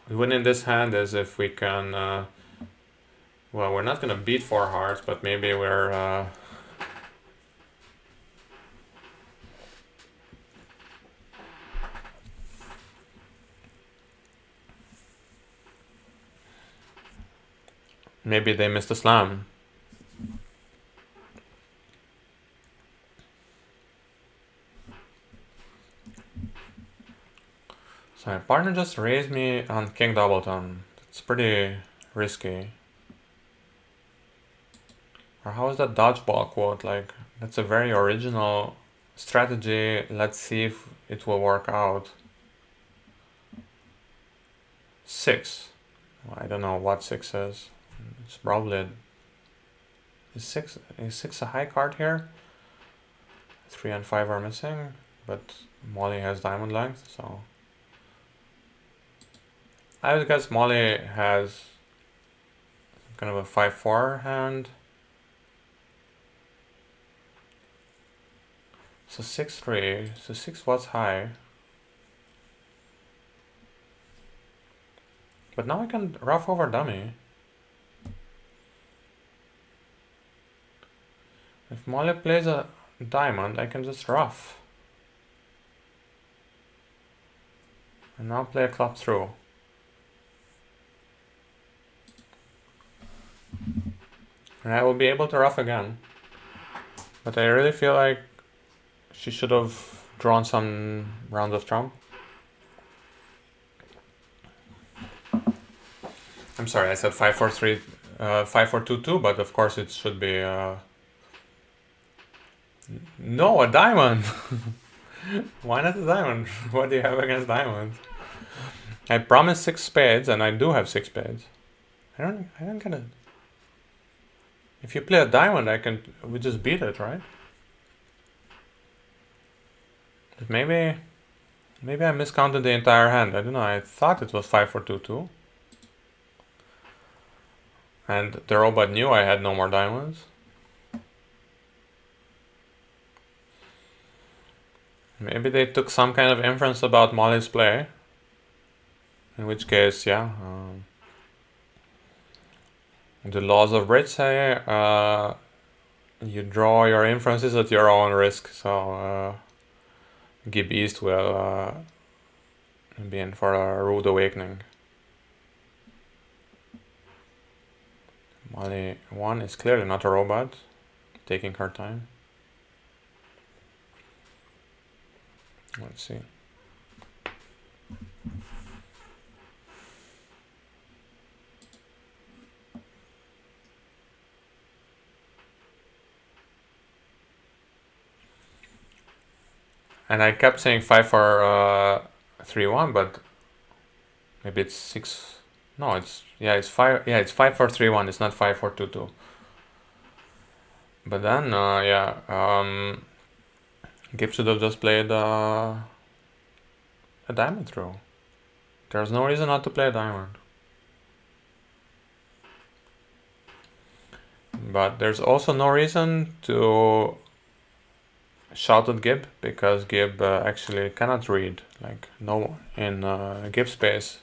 win in this hand is if we can, well, we're not gonna beat 4 hearts, but maybe we're, maybe they missed a slam. So my partner just raised me on King Doubleton. It's pretty risky. Or how is that dodgeball quote? Like, that's a very original strategy. Let's see if it will work out. 6. Well, I don't know what 6 is. It's probably is 6 a high card here? 3 and 5 are missing, but Molly has diamond length, so I would guess Molly has kind of a 5-4 hand. So 6-3. So 6 was high. But now I can ruff over dummy. If Molly plays a diamond, I can just ruff. And now play a club through. And I will be able to ruff again. But I really feel like she should have drawn some rounds of trump. I'm sorry, I said 5-4-3, 5-4-2-2, but of course it should be no, a diamond. Why not a diamond? What do you have against diamonds? I promised 6 spades, and I do have 6 spades. I don't get it. If you play a diamond, we just beat it, right? But maybe I miscounted the entire hand. I don't know. I thought it was 5-4-2-2. And the robot knew I had no more diamonds. Maybe they took some kind of inference about Molly's play. In which case, yeah. The laws of bridge say you draw your inferences at your own risk. So Gib East will be in for a rude awakening. Molly 1 is clearly not a robot, taking her time. Let's see. And I kept saying 5-4-3-1, but maybe it's 6. No, it's 5. Yeah, it's 5-4-3-1. It's not 5-4-2-2. But then, Gibbs should have just played a diamond throw. There's no reason not to play a diamond. But there's also no reason to shout at Gib, because Gib actually cannot read. Like, no, in Gib space,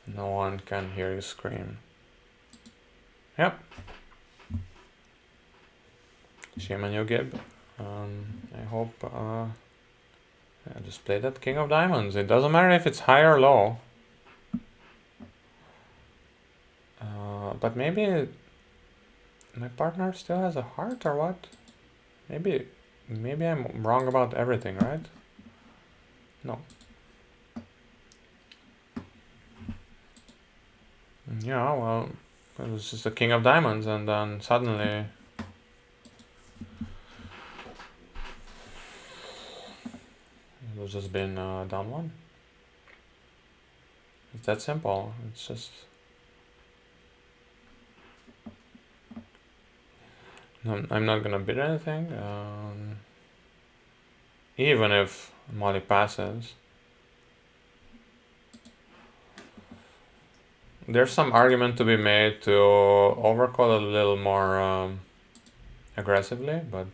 no one can hear you scream. Yep. Shame on you, Gib. I hope just play that King of Diamonds. It doesn't matter if it's high or low. But maybe my partner still has a heart, or what? Maybe I'm wrong about everything, right? No. Yeah, well, it was just the King of Diamonds, and then suddenly have just been down one. It's that simple. It's just... I'm not gonna bid anything. Even if Mali passes. There's some argument to be made to overcall a little more aggressively, but...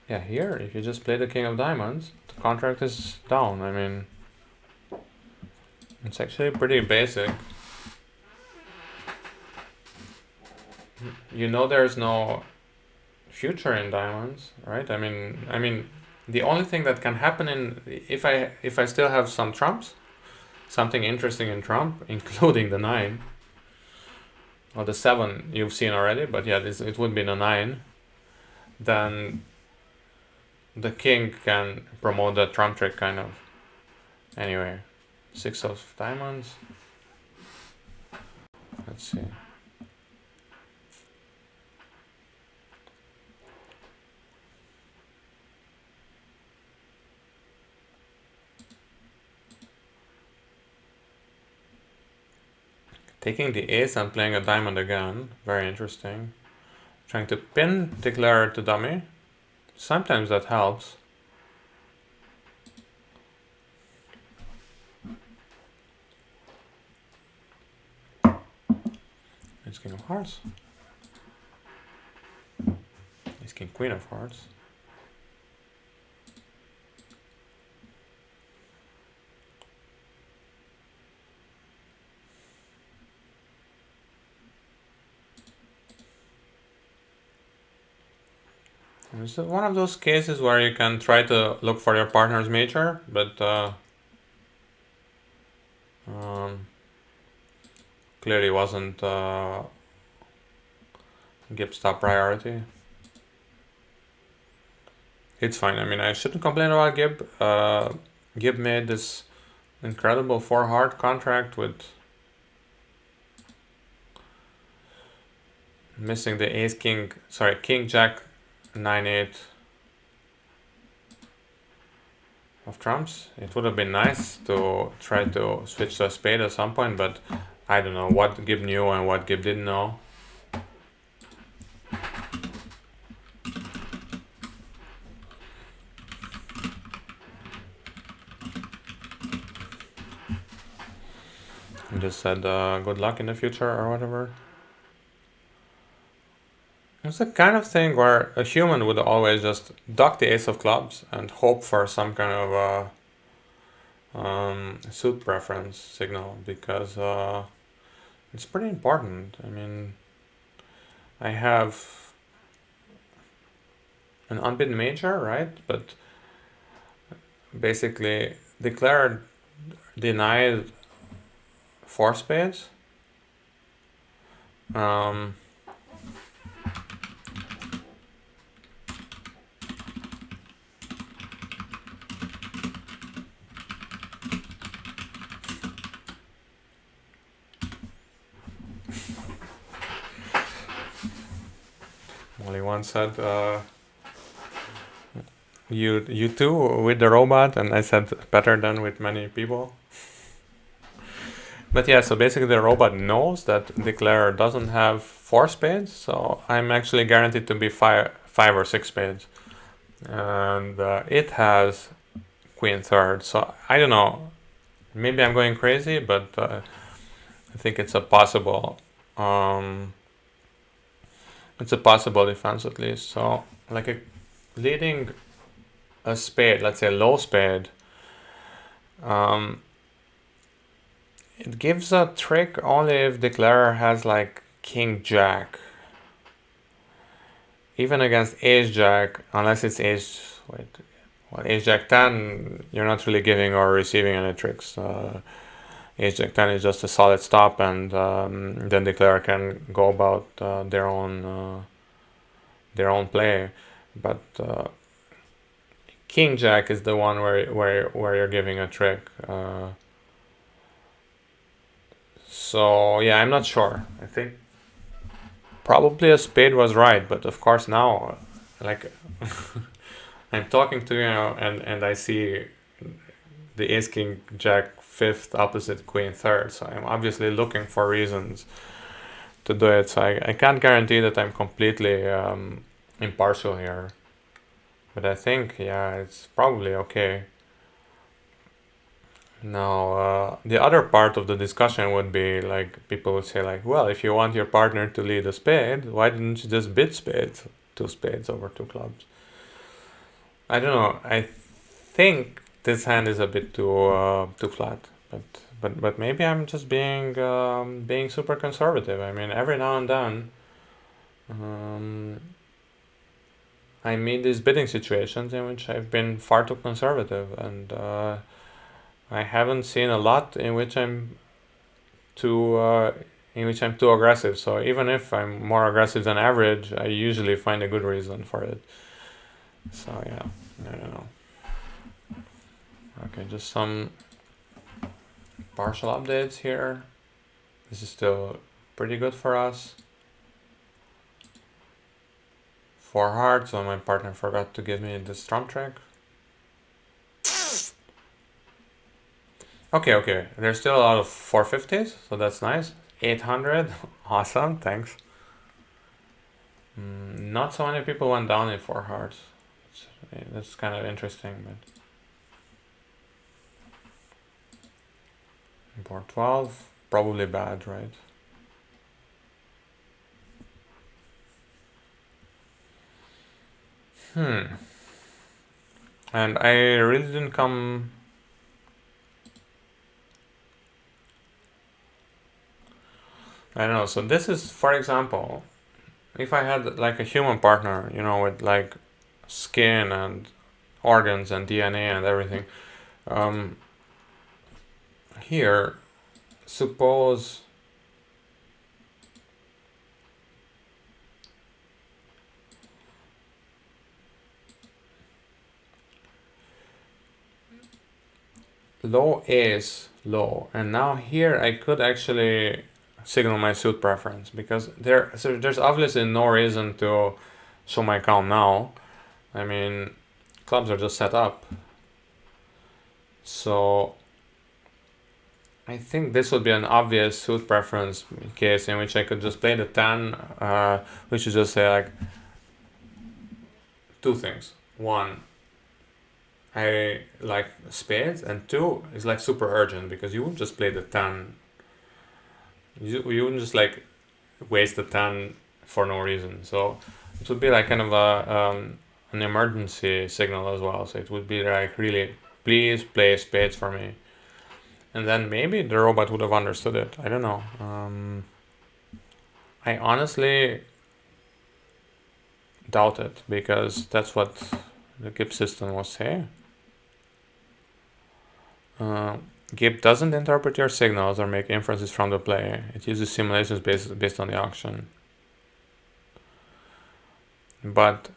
Yeah, here, if you just play the King of Diamonds, the contract is down. I mean, it's actually pretty basic. You know there's no future in diamonds, right? I mean, the only thing that can happen in if I still have some trumps, something interesting in trump, including the 9 or the 7 you've seen already, but yeah, it would be the 9. Then the king can promote the trump trick kind of. Anyway, 6 of diamonds. Let's see. Taking the ace and playing a diamond again. Very interesting. Trying to pin declare to dummy. Sometimes that helps. It's king of hearts. It's king queen of hearts. It's one of those cases where you can try to look for your partner's major, but clearly wasn't Gib's top priority. It's fine. I mean, I shouldn't complain about Gib. Gib made this incredible 4-heart contract with missing the ace king, sorry, king jack 9-8 of trumps. It would have been nice to try to switch to a spade at some point, but I don't know what Gib knew and what Gib didn't know. He just said good luck in the future or whatever. It's the kind of thing where a human would always just duck the ace of clubs and hope for some kind of suit preference signal, because it's pretty important. I mean, I have an unbidden major, right? But basically declared denied 4 spades. Molly once said, you too with the robot, and I said better than with many people. But yeah, so basically the robot knows that declare doesn't have 4 spades, so I'm actually guaranteed to be 5 or 6 spades, and it has queen third. So I don't know, maybe I'm going crazy, but I think it's a possible. It's a possible defense at least. So like leading a spade, let's say a low spade, it gives a trick only if declarer has like king jack. Even against ace jack, unless it's ace jack 10, you're not really giving or receiving any tricks. Ace jack 10 is just a solid stop, and then declarer can go about their own play. But king jack is the one where you're giving a trick. So yeah, I'm not sure. I think probably a spade was right, but of course now, like I'm talking to you now, and I see the ace king jack fifth opposite queen third. So I'm obviously looking for reasons to do it. So I can't guarantee that I'm completely impartial here, but I think yeah, it's probably okay. Now, the other part of the discussion would be like people would say like, well, if you want your partner to lead a spade, why didn't you just bid spades, two spades over two clubs? I don't know. I think this hand is a bit too flat, but maybe I'm just being super conservative. I mean, every now and then, um, I meet these bidding situations in which I've been far too conservative, and I haven't seen a lot too in which I'm too aggressive. So even if I'm more aggressive than average, I usually find a good reason for it. So yeah, I don't know. Okay, just some partial updates here. This is still pretty good for us. 4 hearts, so my partner forgot to give me the strum trick. Okay, there's still a lot of 450s, so that's nice. 800, awesome, thanks. Not so many people went down in 4 hearts. That's kind of interesting, but board 12, probably bad, right? And I really didn't come. I don't know. So this is, for example, if I had like a human partner, you know, with like skin and organs and DNA and everything. Here, suppose low is low, and now here I could actually signal my suit preference because there's obviously no reason to show my count now. I mean, clubs are just set up. So I think this would be an obvious suit preference case in which I could just play the 10, which is just say like two things. One, I like spades, and two is like super urgent because you wouldn't just play the 10. You wouldn't just like waste the 10 for no reason. So it would be like kind of an emergency signal as well. So it would be like really, please play spades for me. And then maybe the robot would have understood it. I don't know. I honestly doubt it because that's what the GIP system was saying. GIP doesn't interpret your signals or make inferences from the play. It uses simulations based on the auction. But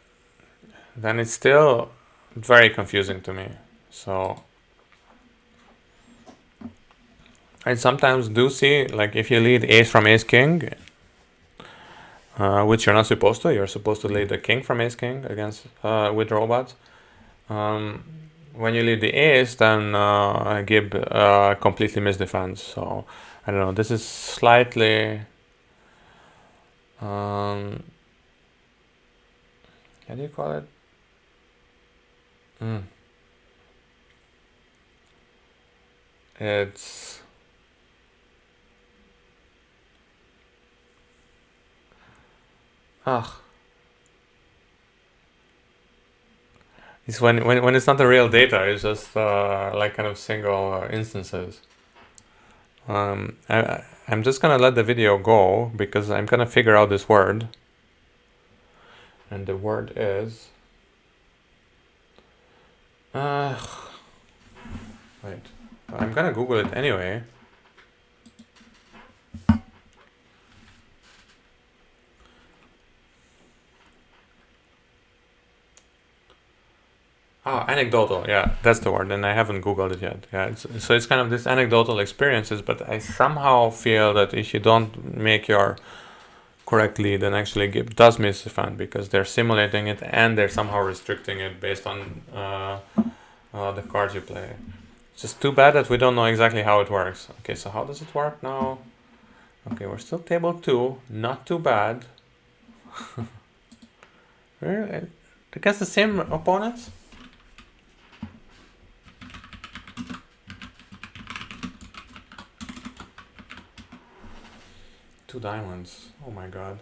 then it's still very confusing to me. So I sometimes do see, like, if you lead ace from ace king, which you're not supposed to. You're supposed to lead the king from ace king against with robots. When you lead the ace, then Gib completely misdefends. So I don't know. This is slightly. How do you call it? It's. Ah. It's when it's not the real data. It's just like kind of single instances. I'm just gonna let the video go because I'm gonna figure out this word. And the word is. Wait. I'm gonna Google it anyway. Oh, anecdotal. Yeah, that's the word, and I haven't Googled it yet. Yeah, it's kind of this anecdotal experiences, but I somehow feel that if you don't make your correctly, then actually GIP does miss the fun because they're simulating it and they're somehow restricting it based on the cards you play. It's just too bad that we don't know exactly how it works. Okay, so how does it work now? Okay, we're still table 2, not too bad. We're against the same opponents? Two diamonds. Oh my god.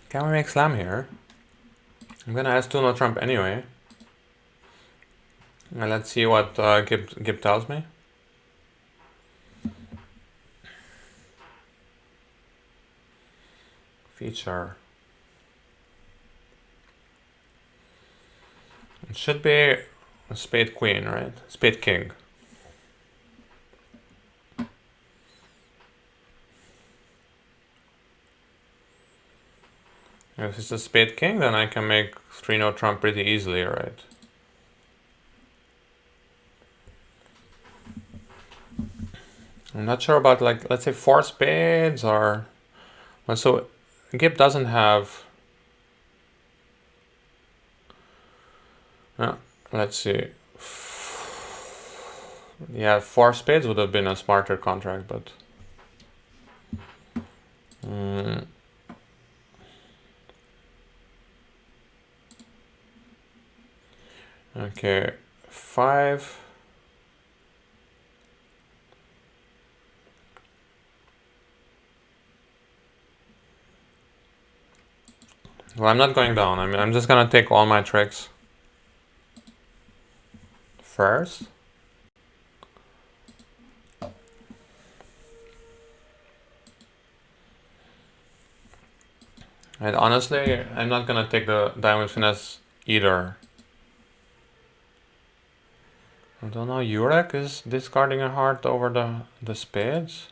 Can we make slam here? I'm gonna ask 2 no trump anyway. And let's see what Gib tells me. Feature. It should be a spade queen, right? Spade king. If it's a spade king, then I can make 3 no trump pretty easily, right? I'm not sure about, like, let's say 4 spades or... Well, so Gib doesn't have... let's see. Yeah, 4 spades would have been a smarter contract, but... Okay, 5... Well, I'm not going down. I mean, I'm just gonna take all my tricks first. And honestly, I'm not gonna take the diamond finesse either. I don't know, Jurek is discarding a heart over the spades?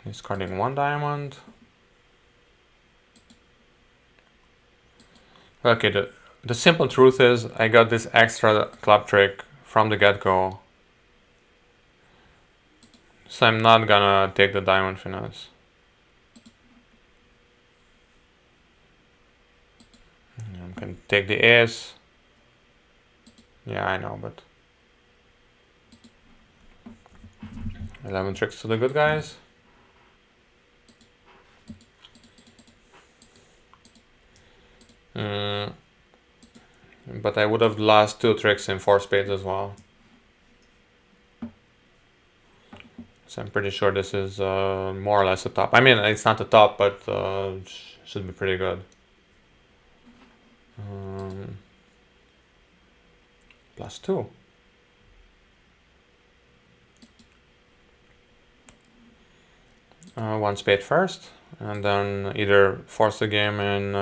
Discarding 1 diamond. Okay, the simple truth is I got this extra club trick from the get-go. So I'm not gonna take the diamond finesse. I'm gonna take the ace. Yeah, I know, but... 11 tricks to the good guys. But I would have lost 2 tricks in 4 spades as well. So I'm pretty sure this is more or less a top. I mean, it's not the top, but should be pretty good. +2. One spade first, and then either force the game in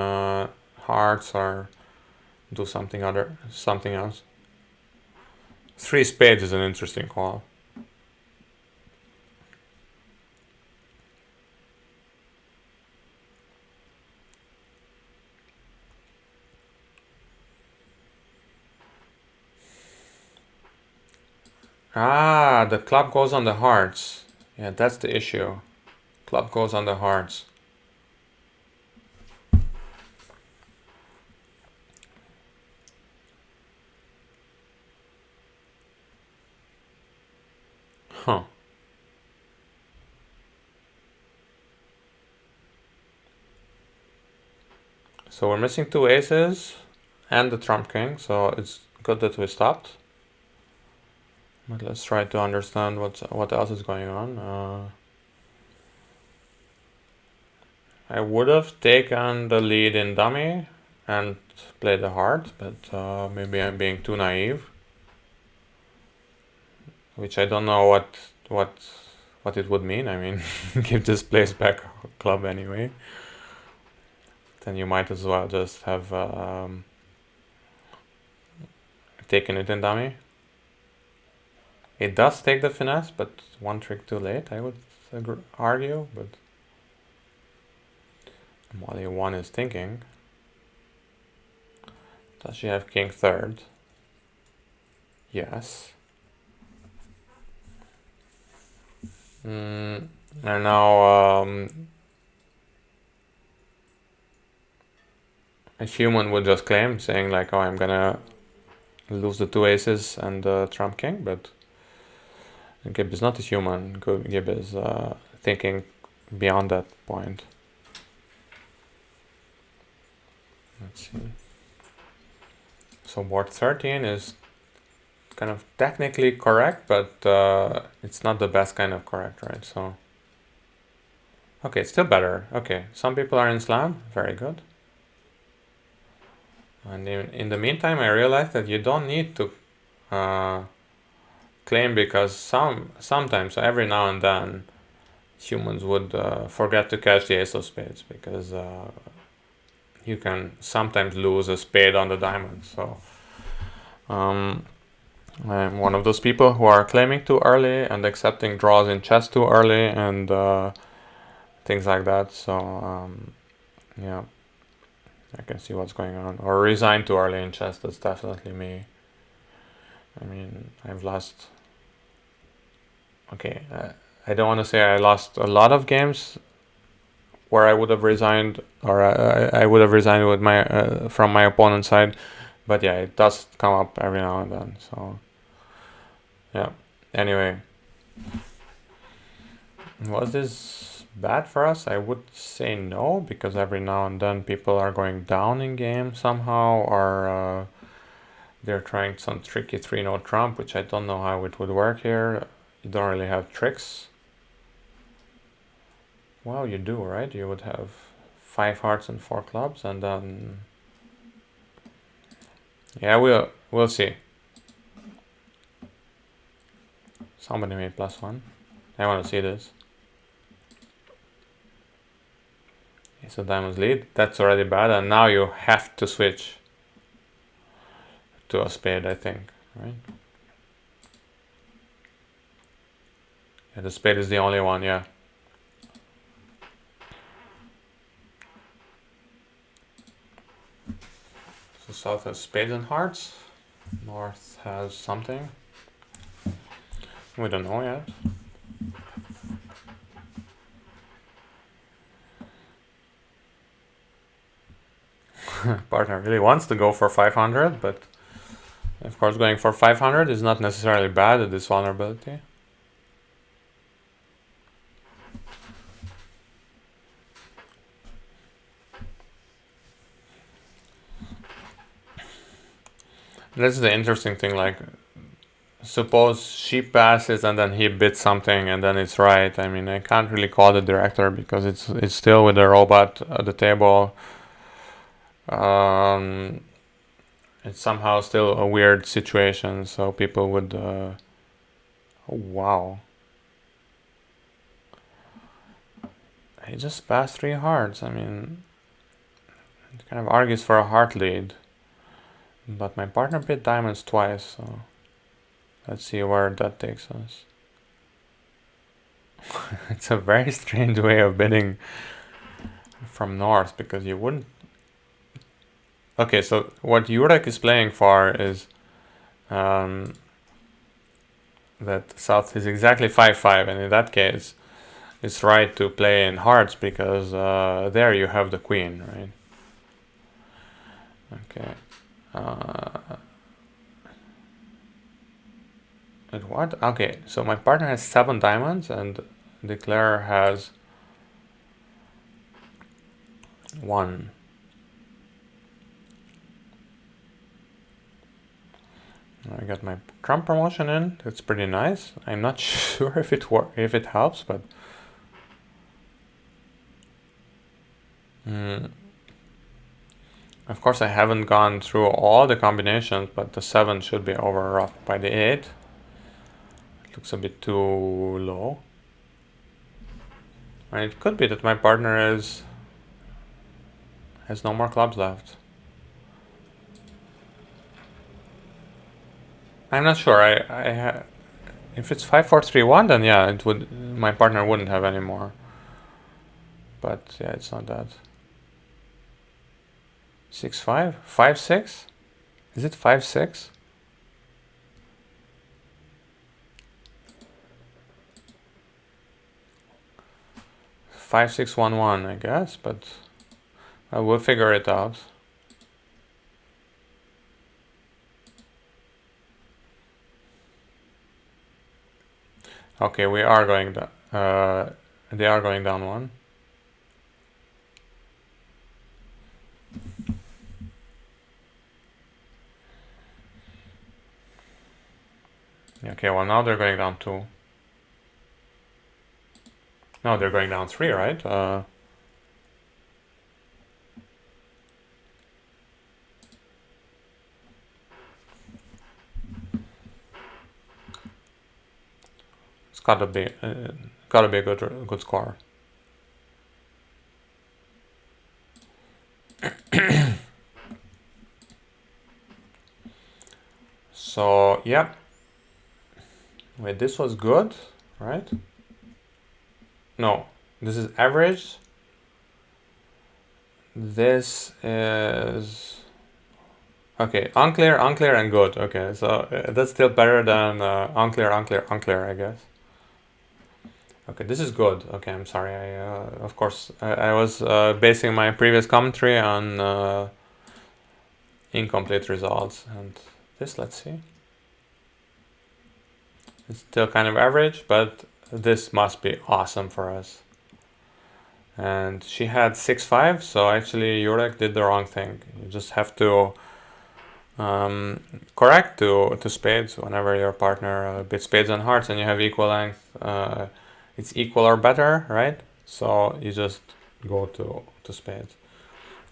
hearts or do something else. 3 spades is an interesting call. Ah, the club goes on the hearts. Yeah, that's the issue. Club goes on the hearts. Huh. So we're missing 2 aces and the trump king, so it's good that we stopped. But let's try to understand what else is going on. I would have taken the lead in dummy and played the heart, but maybe I'm being too naive. which I don't know what it would mean. I mean, give this place back club anyway. Then you might as well just have taken it in dummy. It does take the finesse, but one trick too late, I would argue. But Molly 1 is thinking. Does she have king third? Yes. And now a human would just claim, saying like, oh, I'm gonna lose the two aces and trump king, but Gib is not a human. Gib is thinking beyond that point. Let's see. So board 13 is kind of technically correct, but it's not the best kind of correct, right? So, okay, it's still better. Okay, some people are in slam. Very good. And in the meantime, I realized that you don't need to claim, because sometimes, every now and then, humans would forget to catch the ace of spades, because you can sometimes lose a spade on the diamond. So I'm one of those people who are claiming too early and accepting draws in chess too early and things like that. So yeah, I can see what's going on. Or resign too early in chess. That's definitely me. I mean, I've lost. Okay, I don't want to say I lost a lot of games where I would have resigned, or I would have resigned with my from my opponent's side, but yeah, it does come up every now and then. So yeah. Anyway, was this bad for us? I would say no, because every now and then people are going down in game somehow, or they're trying some tricky 3-note trump, which I don't know how it would work here. You don't really have tricks. Well, you do, right? You would have 5 hearts and 4 clubs, and then yeah, we'll see. Somebody made +1. I want to see this. Okay, so diamonds lead. That's already bad, and now you have to switch to a spade, I think, right? Yeah, the spade is the only one, yeah. So south has spades and hearts. North has something. We don't know yet. Partner really wants to go for 500, but of course going for 500 is not necessarily bad at this vulnerability. This is the interesting thing, like, suppose she passes and then he bids something and then it's right. I mean, I can't really call the director because it's still with the robot at the table. It's somehow still a weird situation, so people would oh, wow, he just passed 3 hearts. I mean, it kind of argues for a heart lead, but my partner bid diamonds twice, so let's see where that takes us. It's a very strange way of bidding from north, because you wouldn't. Okay, so what Jurek is playing for is that south is exactly 5-5, and in that case it's right to play in hearts, because there you have the queen, right? Okay. And what? Okay, so my partner has 7 diamonds and Declare has 1. I got my Trump promotion in. That's pretty nice. I'm not sure if it helps, but of course I haven't gone through all the combinations, but the 7 should be overwrought by the 8. Looks a bit too low. And it could be that my partner has no more clubs left. I'm not sure. If it's 5-4-3-1, then yeah, it would. My partner wouldn't have any more. But yeah, it's not that. 6-5, 5-6. Is it 5-6? Five, 6, 1, 1, I guess, but we'll figure it out. Okay, we are going down. They are going down one. Okay, well now they're going down 2. No, they're going down 3, right? It's gotta be a good score. So yeah. Wait, this was good, right? No, this is average. This is okay. Unclear, unclear, and good. Okay, so that's still better than unclear, unclear, unclear, I guess. Okay, this is good. Okay, I'm sorry. Of course, I was basing my previous commentary on incomplete results, and this, let's see. It's still kind of average, but this must be awesome for us. And she had 6-5, so actually Jurek did the wrong thing. You just have to correct to spades whenever your partner bid spades and hearts and you have equal length. It's equal or better, right? So you just go to spades.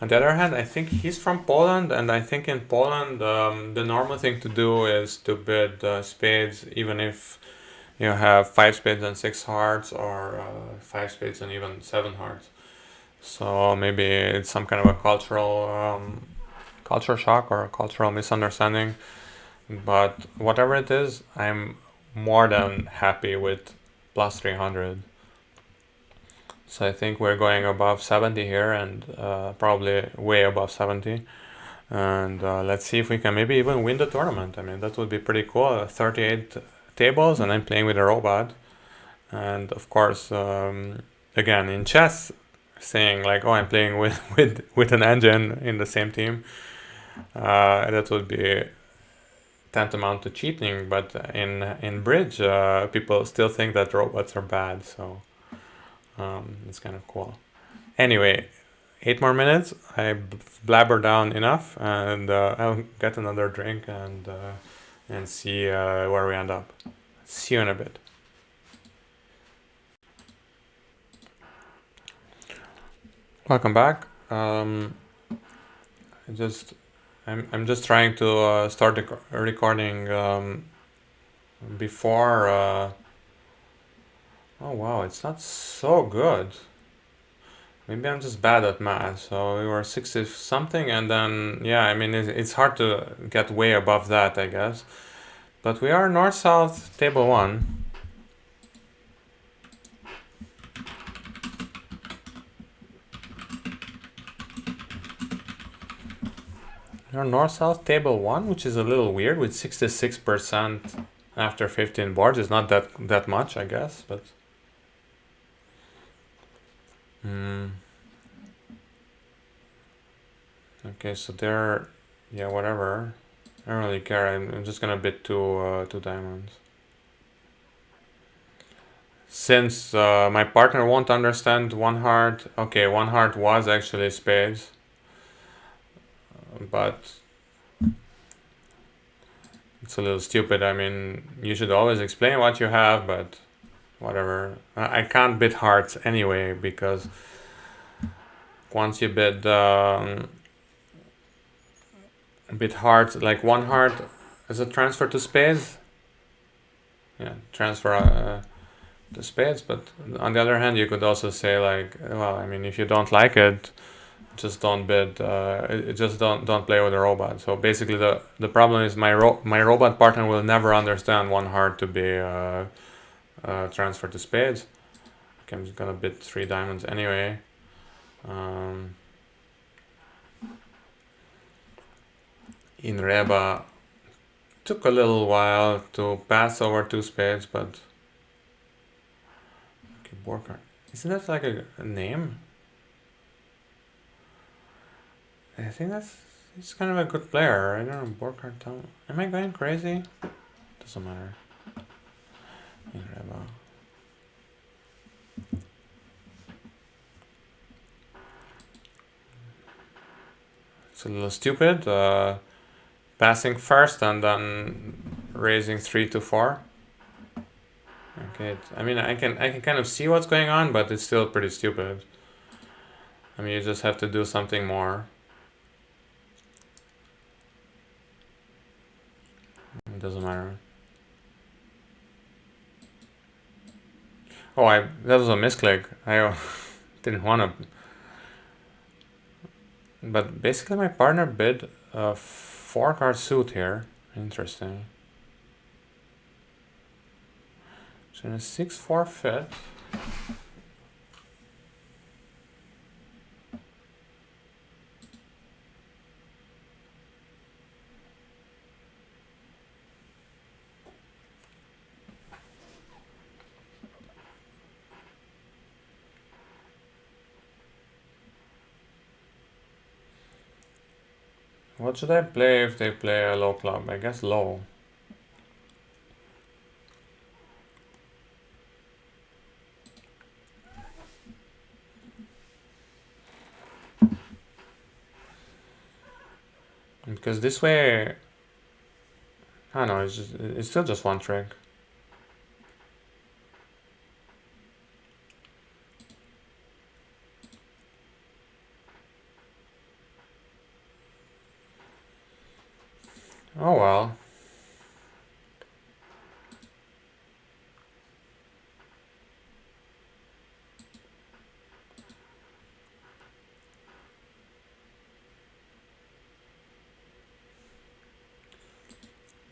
On the other hand, I think he's from Poland, and I think in Poland the normal thing to do is to bid spades even if you have 5 spades and 6 hearts, or 5 spades and even 7 hearts. So maybe it's some kind of a culture shock or a cultural misunderstanding. But whatever it is, I'm more than happy with plus 300. So I think we're going above 70 here, and probably way above 70. And let's see if we can maybe even win the tournament. I mean, that would be pretty cool. 38 tables, and I'm playing with a robot. And of course, again, in chess, saying like, "Oh, I'm playing with an engine in the same team," that would be tantamount to cheating. But in bridge, people still think that robots are bad, so it's kind of cool. Anyway, 8 more minutes. I blabber down enough, and I'll get another drink and see where we end up. See you in a bit. Welcome back. I'm just trying to start the recording before. Oh wow, it's not so good. Maybe I'm just bad at math. So we were 60 something, and then yeah, I mean it's hard to get way above that, I guess. But we are north-south table 1. Our north-south table 1, which is a little weird, with 66% after 15 boards. It's not that much, I guess, but okay, so they're, yeah, whatever. I don't really care. I'm just gonna bid two diamonds. Since my partner won't understand one heart. Okay, one heart was actually spades, but it's a little stupid. I mean, you should always explain what you have, but whatever. I can't bid hearts anyway, because once you bid hearts, like one heart as a transfer to spades, transfer the spades. But on the other hand, you could also say like, well, I mean, if you don't like it, just don't bid. Just don't play with a robot. So basically, the problem is my robot partner will never understand one heart to be transferred to spades. Okay, I'm just gonna bid 3 diamonds anyway. In Reba, took a little while to pass over 2 spades, but okay, Borkart. Isn't that like a name? I think he's kind of a good player. I don't know, Borkart. Am I going crazy? Doesn't matter. In Reba. It's a little stupid. Passing first and then raising 3 to 4. Okay, I mean I can kind of see what's going on, but it's still pretty stupid. I mean, you just have to do something more. It doesn't matter. Oh, that was a misclick. I didn't want to. But basically, my partner bid a 4-card suit here. Interesting. So in a 6-4 fit. What should I play if they play a low club? I guess low. Because this way, I don't know, it's still just one trick. Oh well.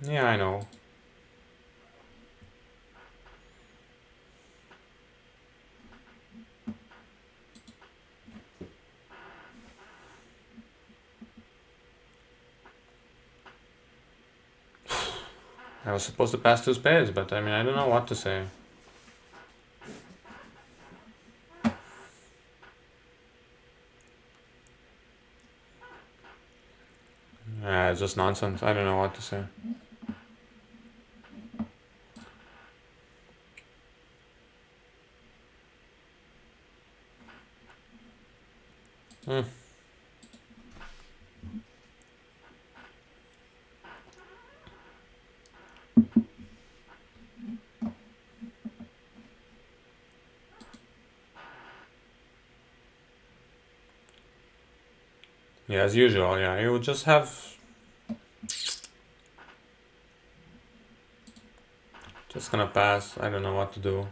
Yeah, I know. I was supposed to pass 2 spades, but I mean, I don't know what to say. Yeah, it's just nonsense. I don't know what to say. Hmm. Yeah, as usual. Yeah, you would just have. Just gonna pass. I don't know what to do.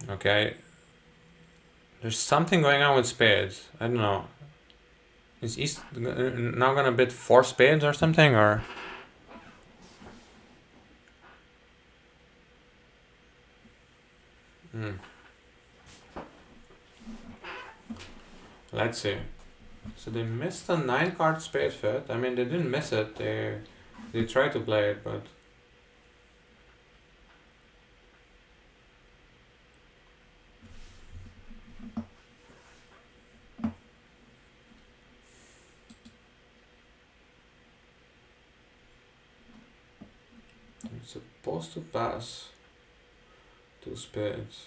Okay. There's something going on with spades. I don't know. Is East now gonna bid 4 spades or something, or? Hmm. Let's see. So they missed a 9-card spade fit. I mean, they didn't miss it. They tried to play it, but it's supposed to pass 2 spades.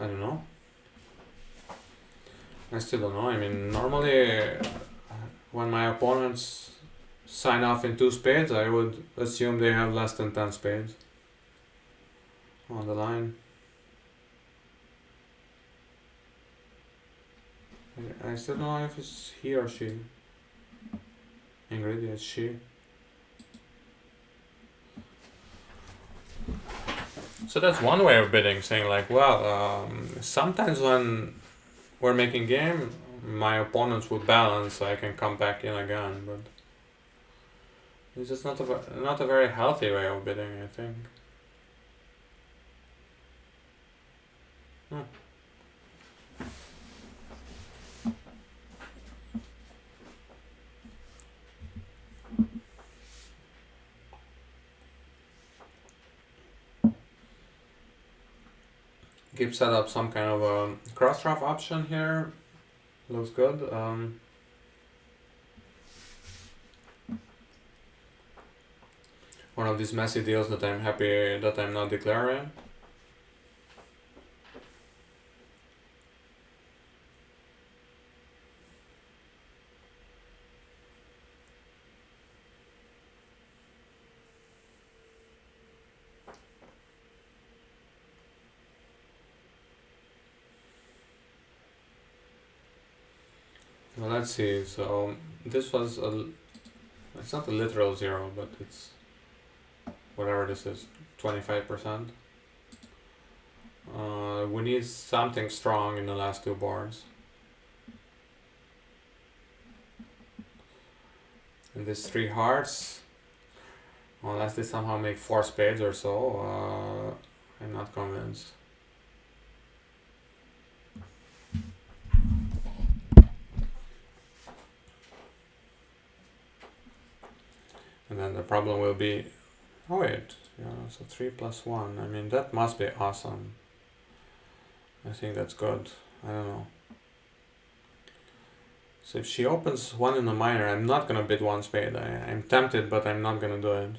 I don't know. I still don't know. I mean, normally when my opponents sign off in 2 spades, I would assume they have less than 10 spades on the line. I still don't know if it's he or she. Ingrid, it's she. So that's one way of bidding, saying like, well, sometimes when we're making game, my opponents will balance, so I can come back in again. But it's just not a very healthy way of bidding, I think. Gib set up some kind of a cross draft option here. Looks good. One of these messy deals that I'm happy that I'm not declaring. Well, let's see. So this was it's not a literal zero, but it's whatever this is, 25%. We need something strong in the last 2 boards. And this 3 hearts, unless they somehow make 4 spades or so, I'm not convinced. And then the problem will be, oh wait, yeah, so 3 plus 1. I mean, that must be awesome. I think that's good. I don't know. So if she opens 1 in the minor, I'm not gonna bid 1 spade. I'm tempted, but I'm not gonna do it.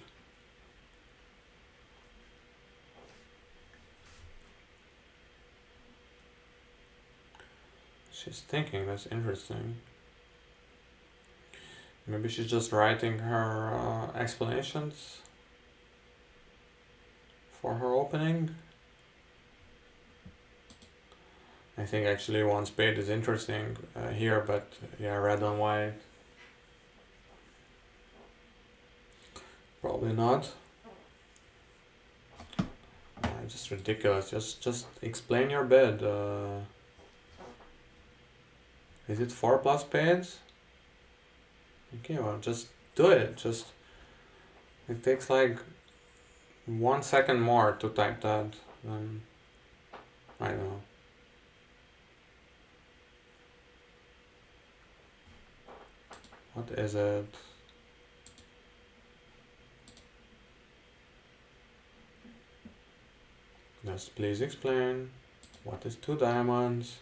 She's thinking, that's interesting. Maybe she's just writing her explanations for her opening. I think actually 1 spade is interesting here, but yeah, red on white. Probably not. Just ridiculous. Just explain your bid. Is it 4 plus spades? Okay, well, just do it. It takes like 1 second more to type that than, I don't know. What is it? Just please explain. What is 2 diamonds?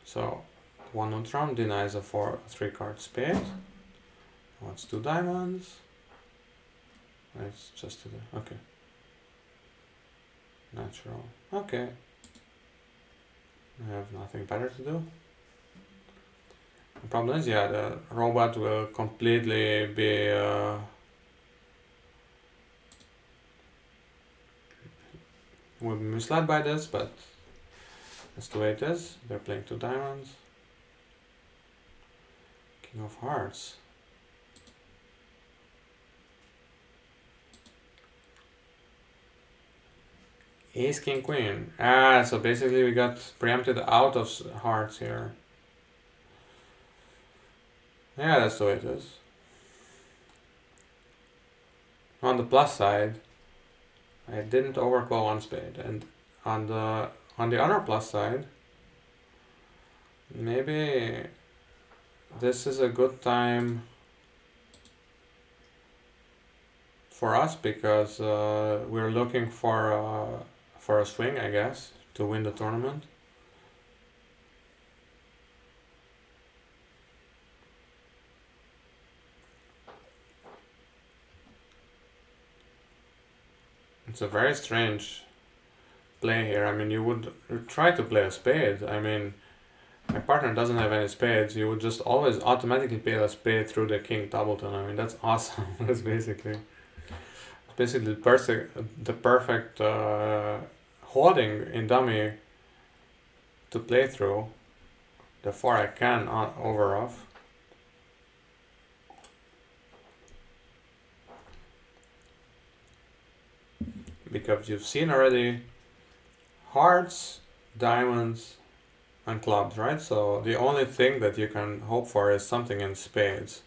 So 1 neutron denies a 3 card spade. What's 2 diamonds? It's just okay. Natural. Okay. I have nothing better to do. The problem is, yeah, the robot will completely be will be misled by this, but that's the way it is. They're playing 2 diamonds. King of hearts. Ace, king, queen. So basically we got preempted out of hearts here. Yeah, that's the way it is. On the plus side, I didn't overcall 1 spade, and on the other plus side, maybe this is a good time for us because we're looking for a swing, I guess, to win the tournament. It's a very strange play here. I mean, you would try to play a spade. I mean, my partner doesn't have any spades. You would just always automatically play a spade through the king doubleton. I mean, that's awesome. That's basically the perfect holding in dummy to play through. Therefore, I can over off. Because you've seen already hearts, diamonds, and clubs, right? So the only thing that you can hope for is something in spades.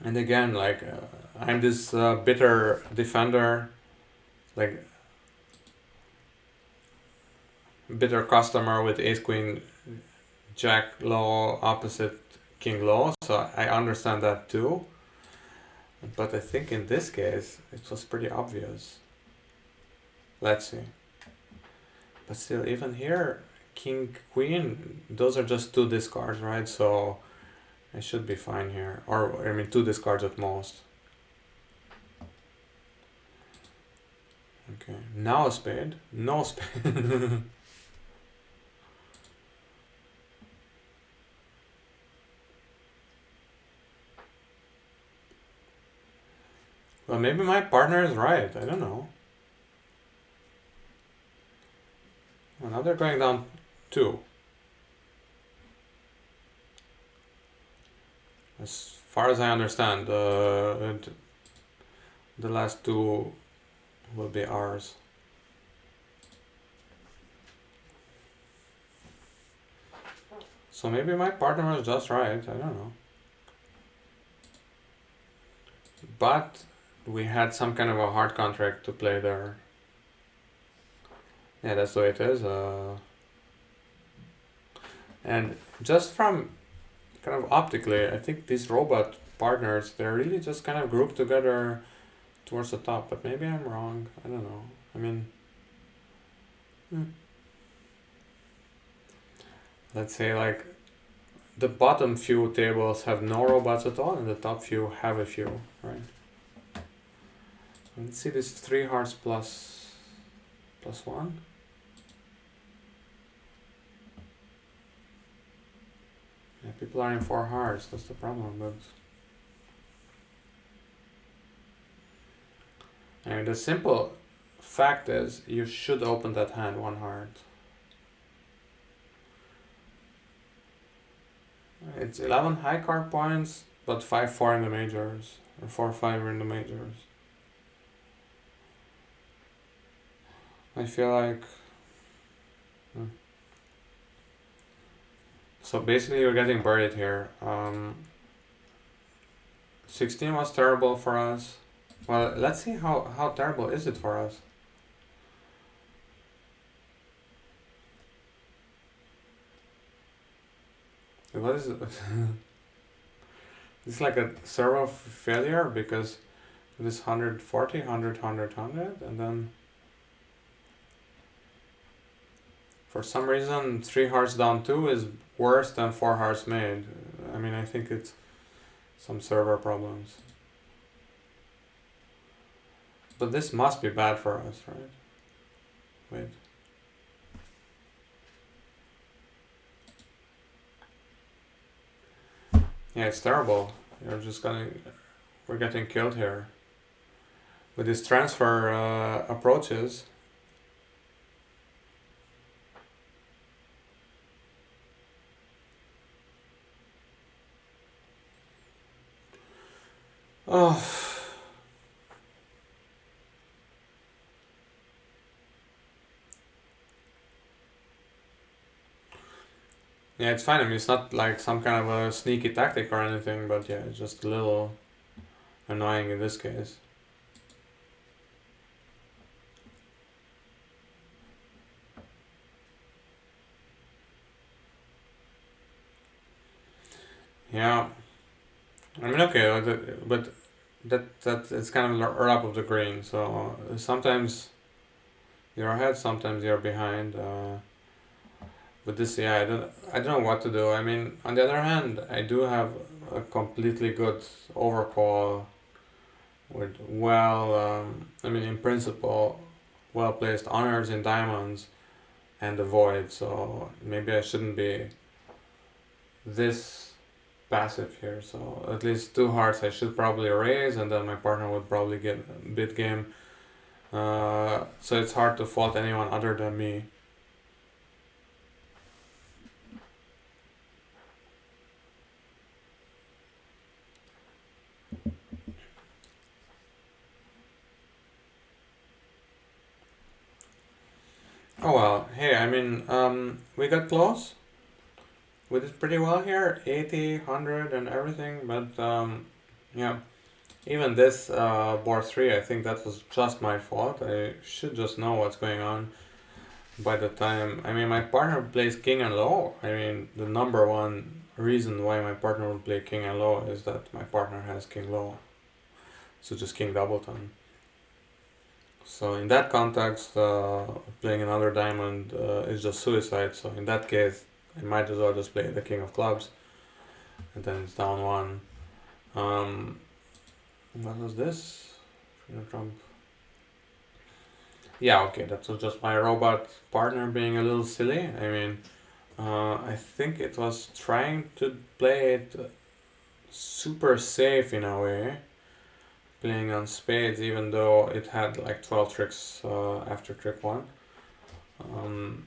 And again, like I'm this bitter defender, like bitter customer with ace queen jack low opposite king low, so I understand that too. But I think in this case it was pretty obvious. Let's see. But still, even here, king queen, those are just two discards, right? So I should be fine here, or I mean two discards at most. Okay, now a spade, no spade. Well, maybe my partner is right. I don't know. Well, now they're going down 2. As far as I understand, the last 2 will be ours. So maybe my partner was just right. I don't know. But we had some kind of a hard contract to play there. Yeah, that's the way it is. And just from kind of optically, I think these robot partners, they're really just kind of grouped together towards the top. But maybe I'm wrong. I don't know. I mean, let's say like the bottom few tables have no robots at all, and the top few have a few, right? Let's see this 3 hearts plus 1. Yeah, people are in 4 hearts, that's the problem, but I mean the simple fact is you should open that hand 1 heart. It's 11 high card points, but 5-4 in the majors, or 4-5 in the majors. I feel like so basically you're getting buried here. 16 was terrible for us. Well, let's see how terrible is it for us. What is it? It's like a servo failure because it is 140, 100, 100, 100, and then for some reason 3 hearts down 2 is worse than 4 hearts made. I mean, I think it's some server problems. But this must be bad for us, right? Wait. Yeah, it's terrible. We're getting killed here. With these transfer approaches. Oh. Yeah, it's fine. I mean, it's not like some kind of a sneaky tactic or anything, but yeah, it's just a little annoying in this case. Yeah, I mean, okay, but that it's kind of a lap of the green. So sometimes you're ahead, sometimes you're behind. With this, yeah, I don't know what to do. I mean, on the other hand, I do have a completely good overcall with I mean, in principle, well placed honors in diamonds and the void. So maybe I shouldn't be this passive here. So at least 2 hearts I should probably raise, and then my partner would probably get bid game. So it's hard to fault anyone other than me. Oh well, hey, I mean, we got close. We did pretty well here, 80, 100 and everything, but yeah, even this board 3, I think that was just my fault. I should just know what's going on by the time. I mean, my partner plays king and low. I mean, the number one reason why my partner would play king and low is that my partner has king low, so just king doubleton. So in that context, playing another diamond is just suicide. So in that case, I might as well just play the king of clubs, and then it's down one. Um, what was this? Trump. Yeah, okay, that was just my robot partner being a little silly. I mean, I think it was trying to play it super safe in a way, playing on spades, even though it had like 12 tricks after trick one. Um,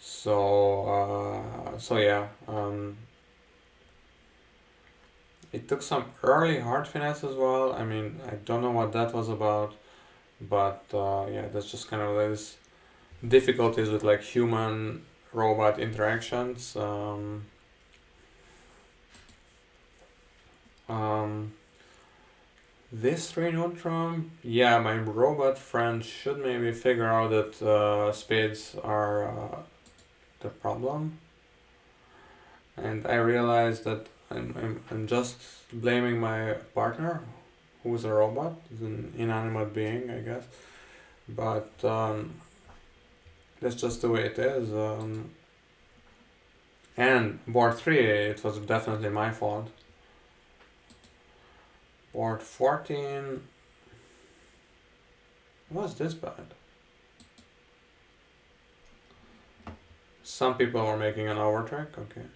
so yeah, it took some early hard finesse as well. I mean, I don't know what that was about, but yeah, that's just kind of this difficulties with like human robot interactions. Um, this three neutron, yeah, my robot friend should maybe figure out that spades are the problem. And I realized that I'm just blaming my partner, who's a robot, is an inanimate being, I guess. But that's just the way it is. And board 3, it was definitely my fault. Board 14 was this bad. Some people were making an overtrick, okay.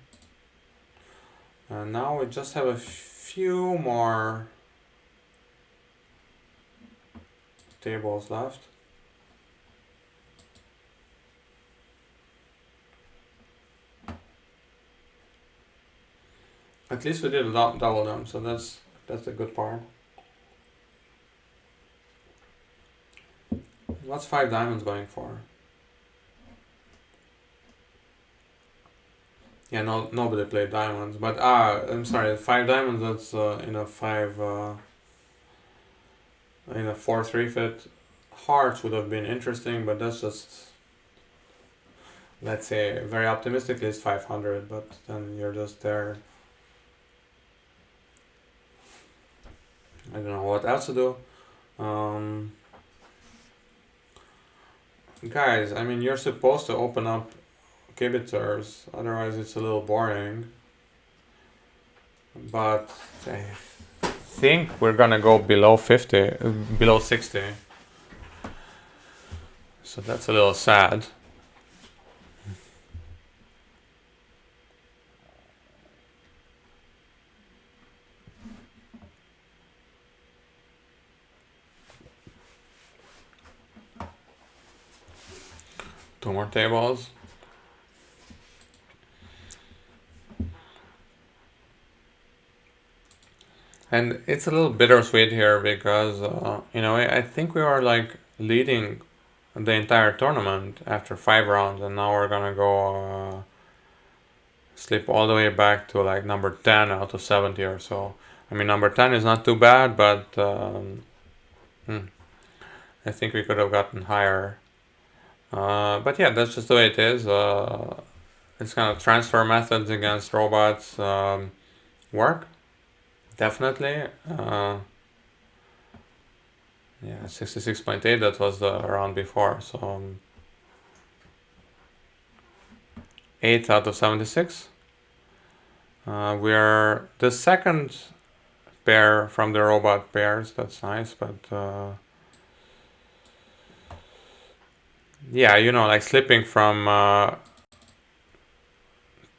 And now we just have a few more tables left. At least we did a double them, so that's the good part. What's 5 diamonds going for? Yeah, no, nobody played diamonds, but I'm sorry, 5 diamonds. That's in a 5 in a 4-3 fit. Hearts would have been interesting, but that's just, let's say, very optimistically it's 500, but then you're just there. I don't know what else to do. Guys, I mean, you're supposed to open up kibitzers, otherwise it's a little boring. But I think we're gonna go below 50, below 60. So that's a little sad. Two more tables. And it's a little bittersweet here because, I think we are like leading the entire tournament after 5 rounds, and now we're gonna go slip all the way back to like number 10 out of 70 or so. I mean, number 10 is not too bad, but I think we could have gotten higher. But yeah, that's just the way it is. It's kind of transfer methods against robots work. Definitely. Yeah, 66.8, that was the round before. So 8 out of 76. We are the second pair from the robot pairs. That's nice, but yeah, like slipping from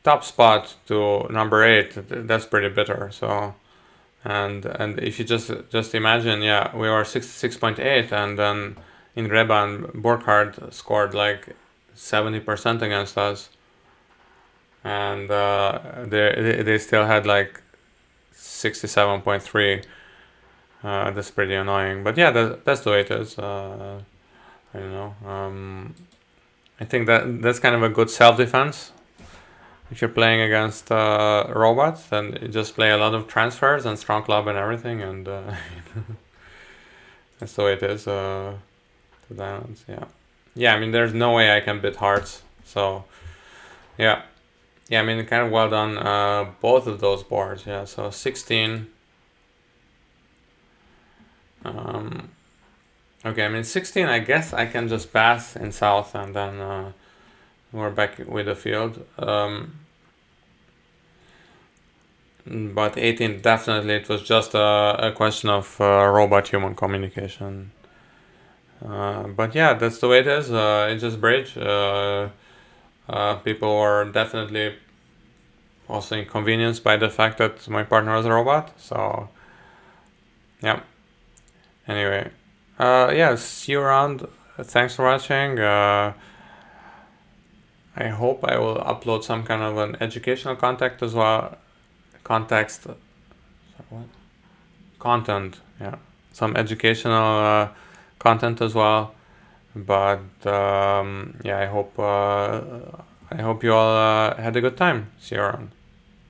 top spot to number 8, that's pretty bitter. So and if you just imagine, yeah, we were 66.8, and then in Reban, Burkhardt scored like 70% against us, and they still had like 67.3. That's pretty annoying, but yeah, that's the way it is. I don't know. I think that's kind of a good self-defense. If you're playing against robots, then you just play a lot of transfers and strong club and everything, and that's the way it is. To diamonds, yeah. Yeah, I mean, there's no way I can beat hearts. So, yeah. Yeah, I mean, kind of well done, both of those boards. Yeah, so 16. Okay, I mean, 16, I guess I can just pass in south, and then we're back with the field. But 18, definitely, it was just a question of robot-human communication. But yeah, that's the way it is. It's just bridge. People were definitely also inconvenienced by the fact that my partner was a robot. So, yeah. Anyway, yeah, see you around. Thanks for watching. I hope I will upload some kind of an educational contact as well. Context. Sorry, what? Content. Yeah, some educational content as well. But yeah, I hope you all had a good time. See you around.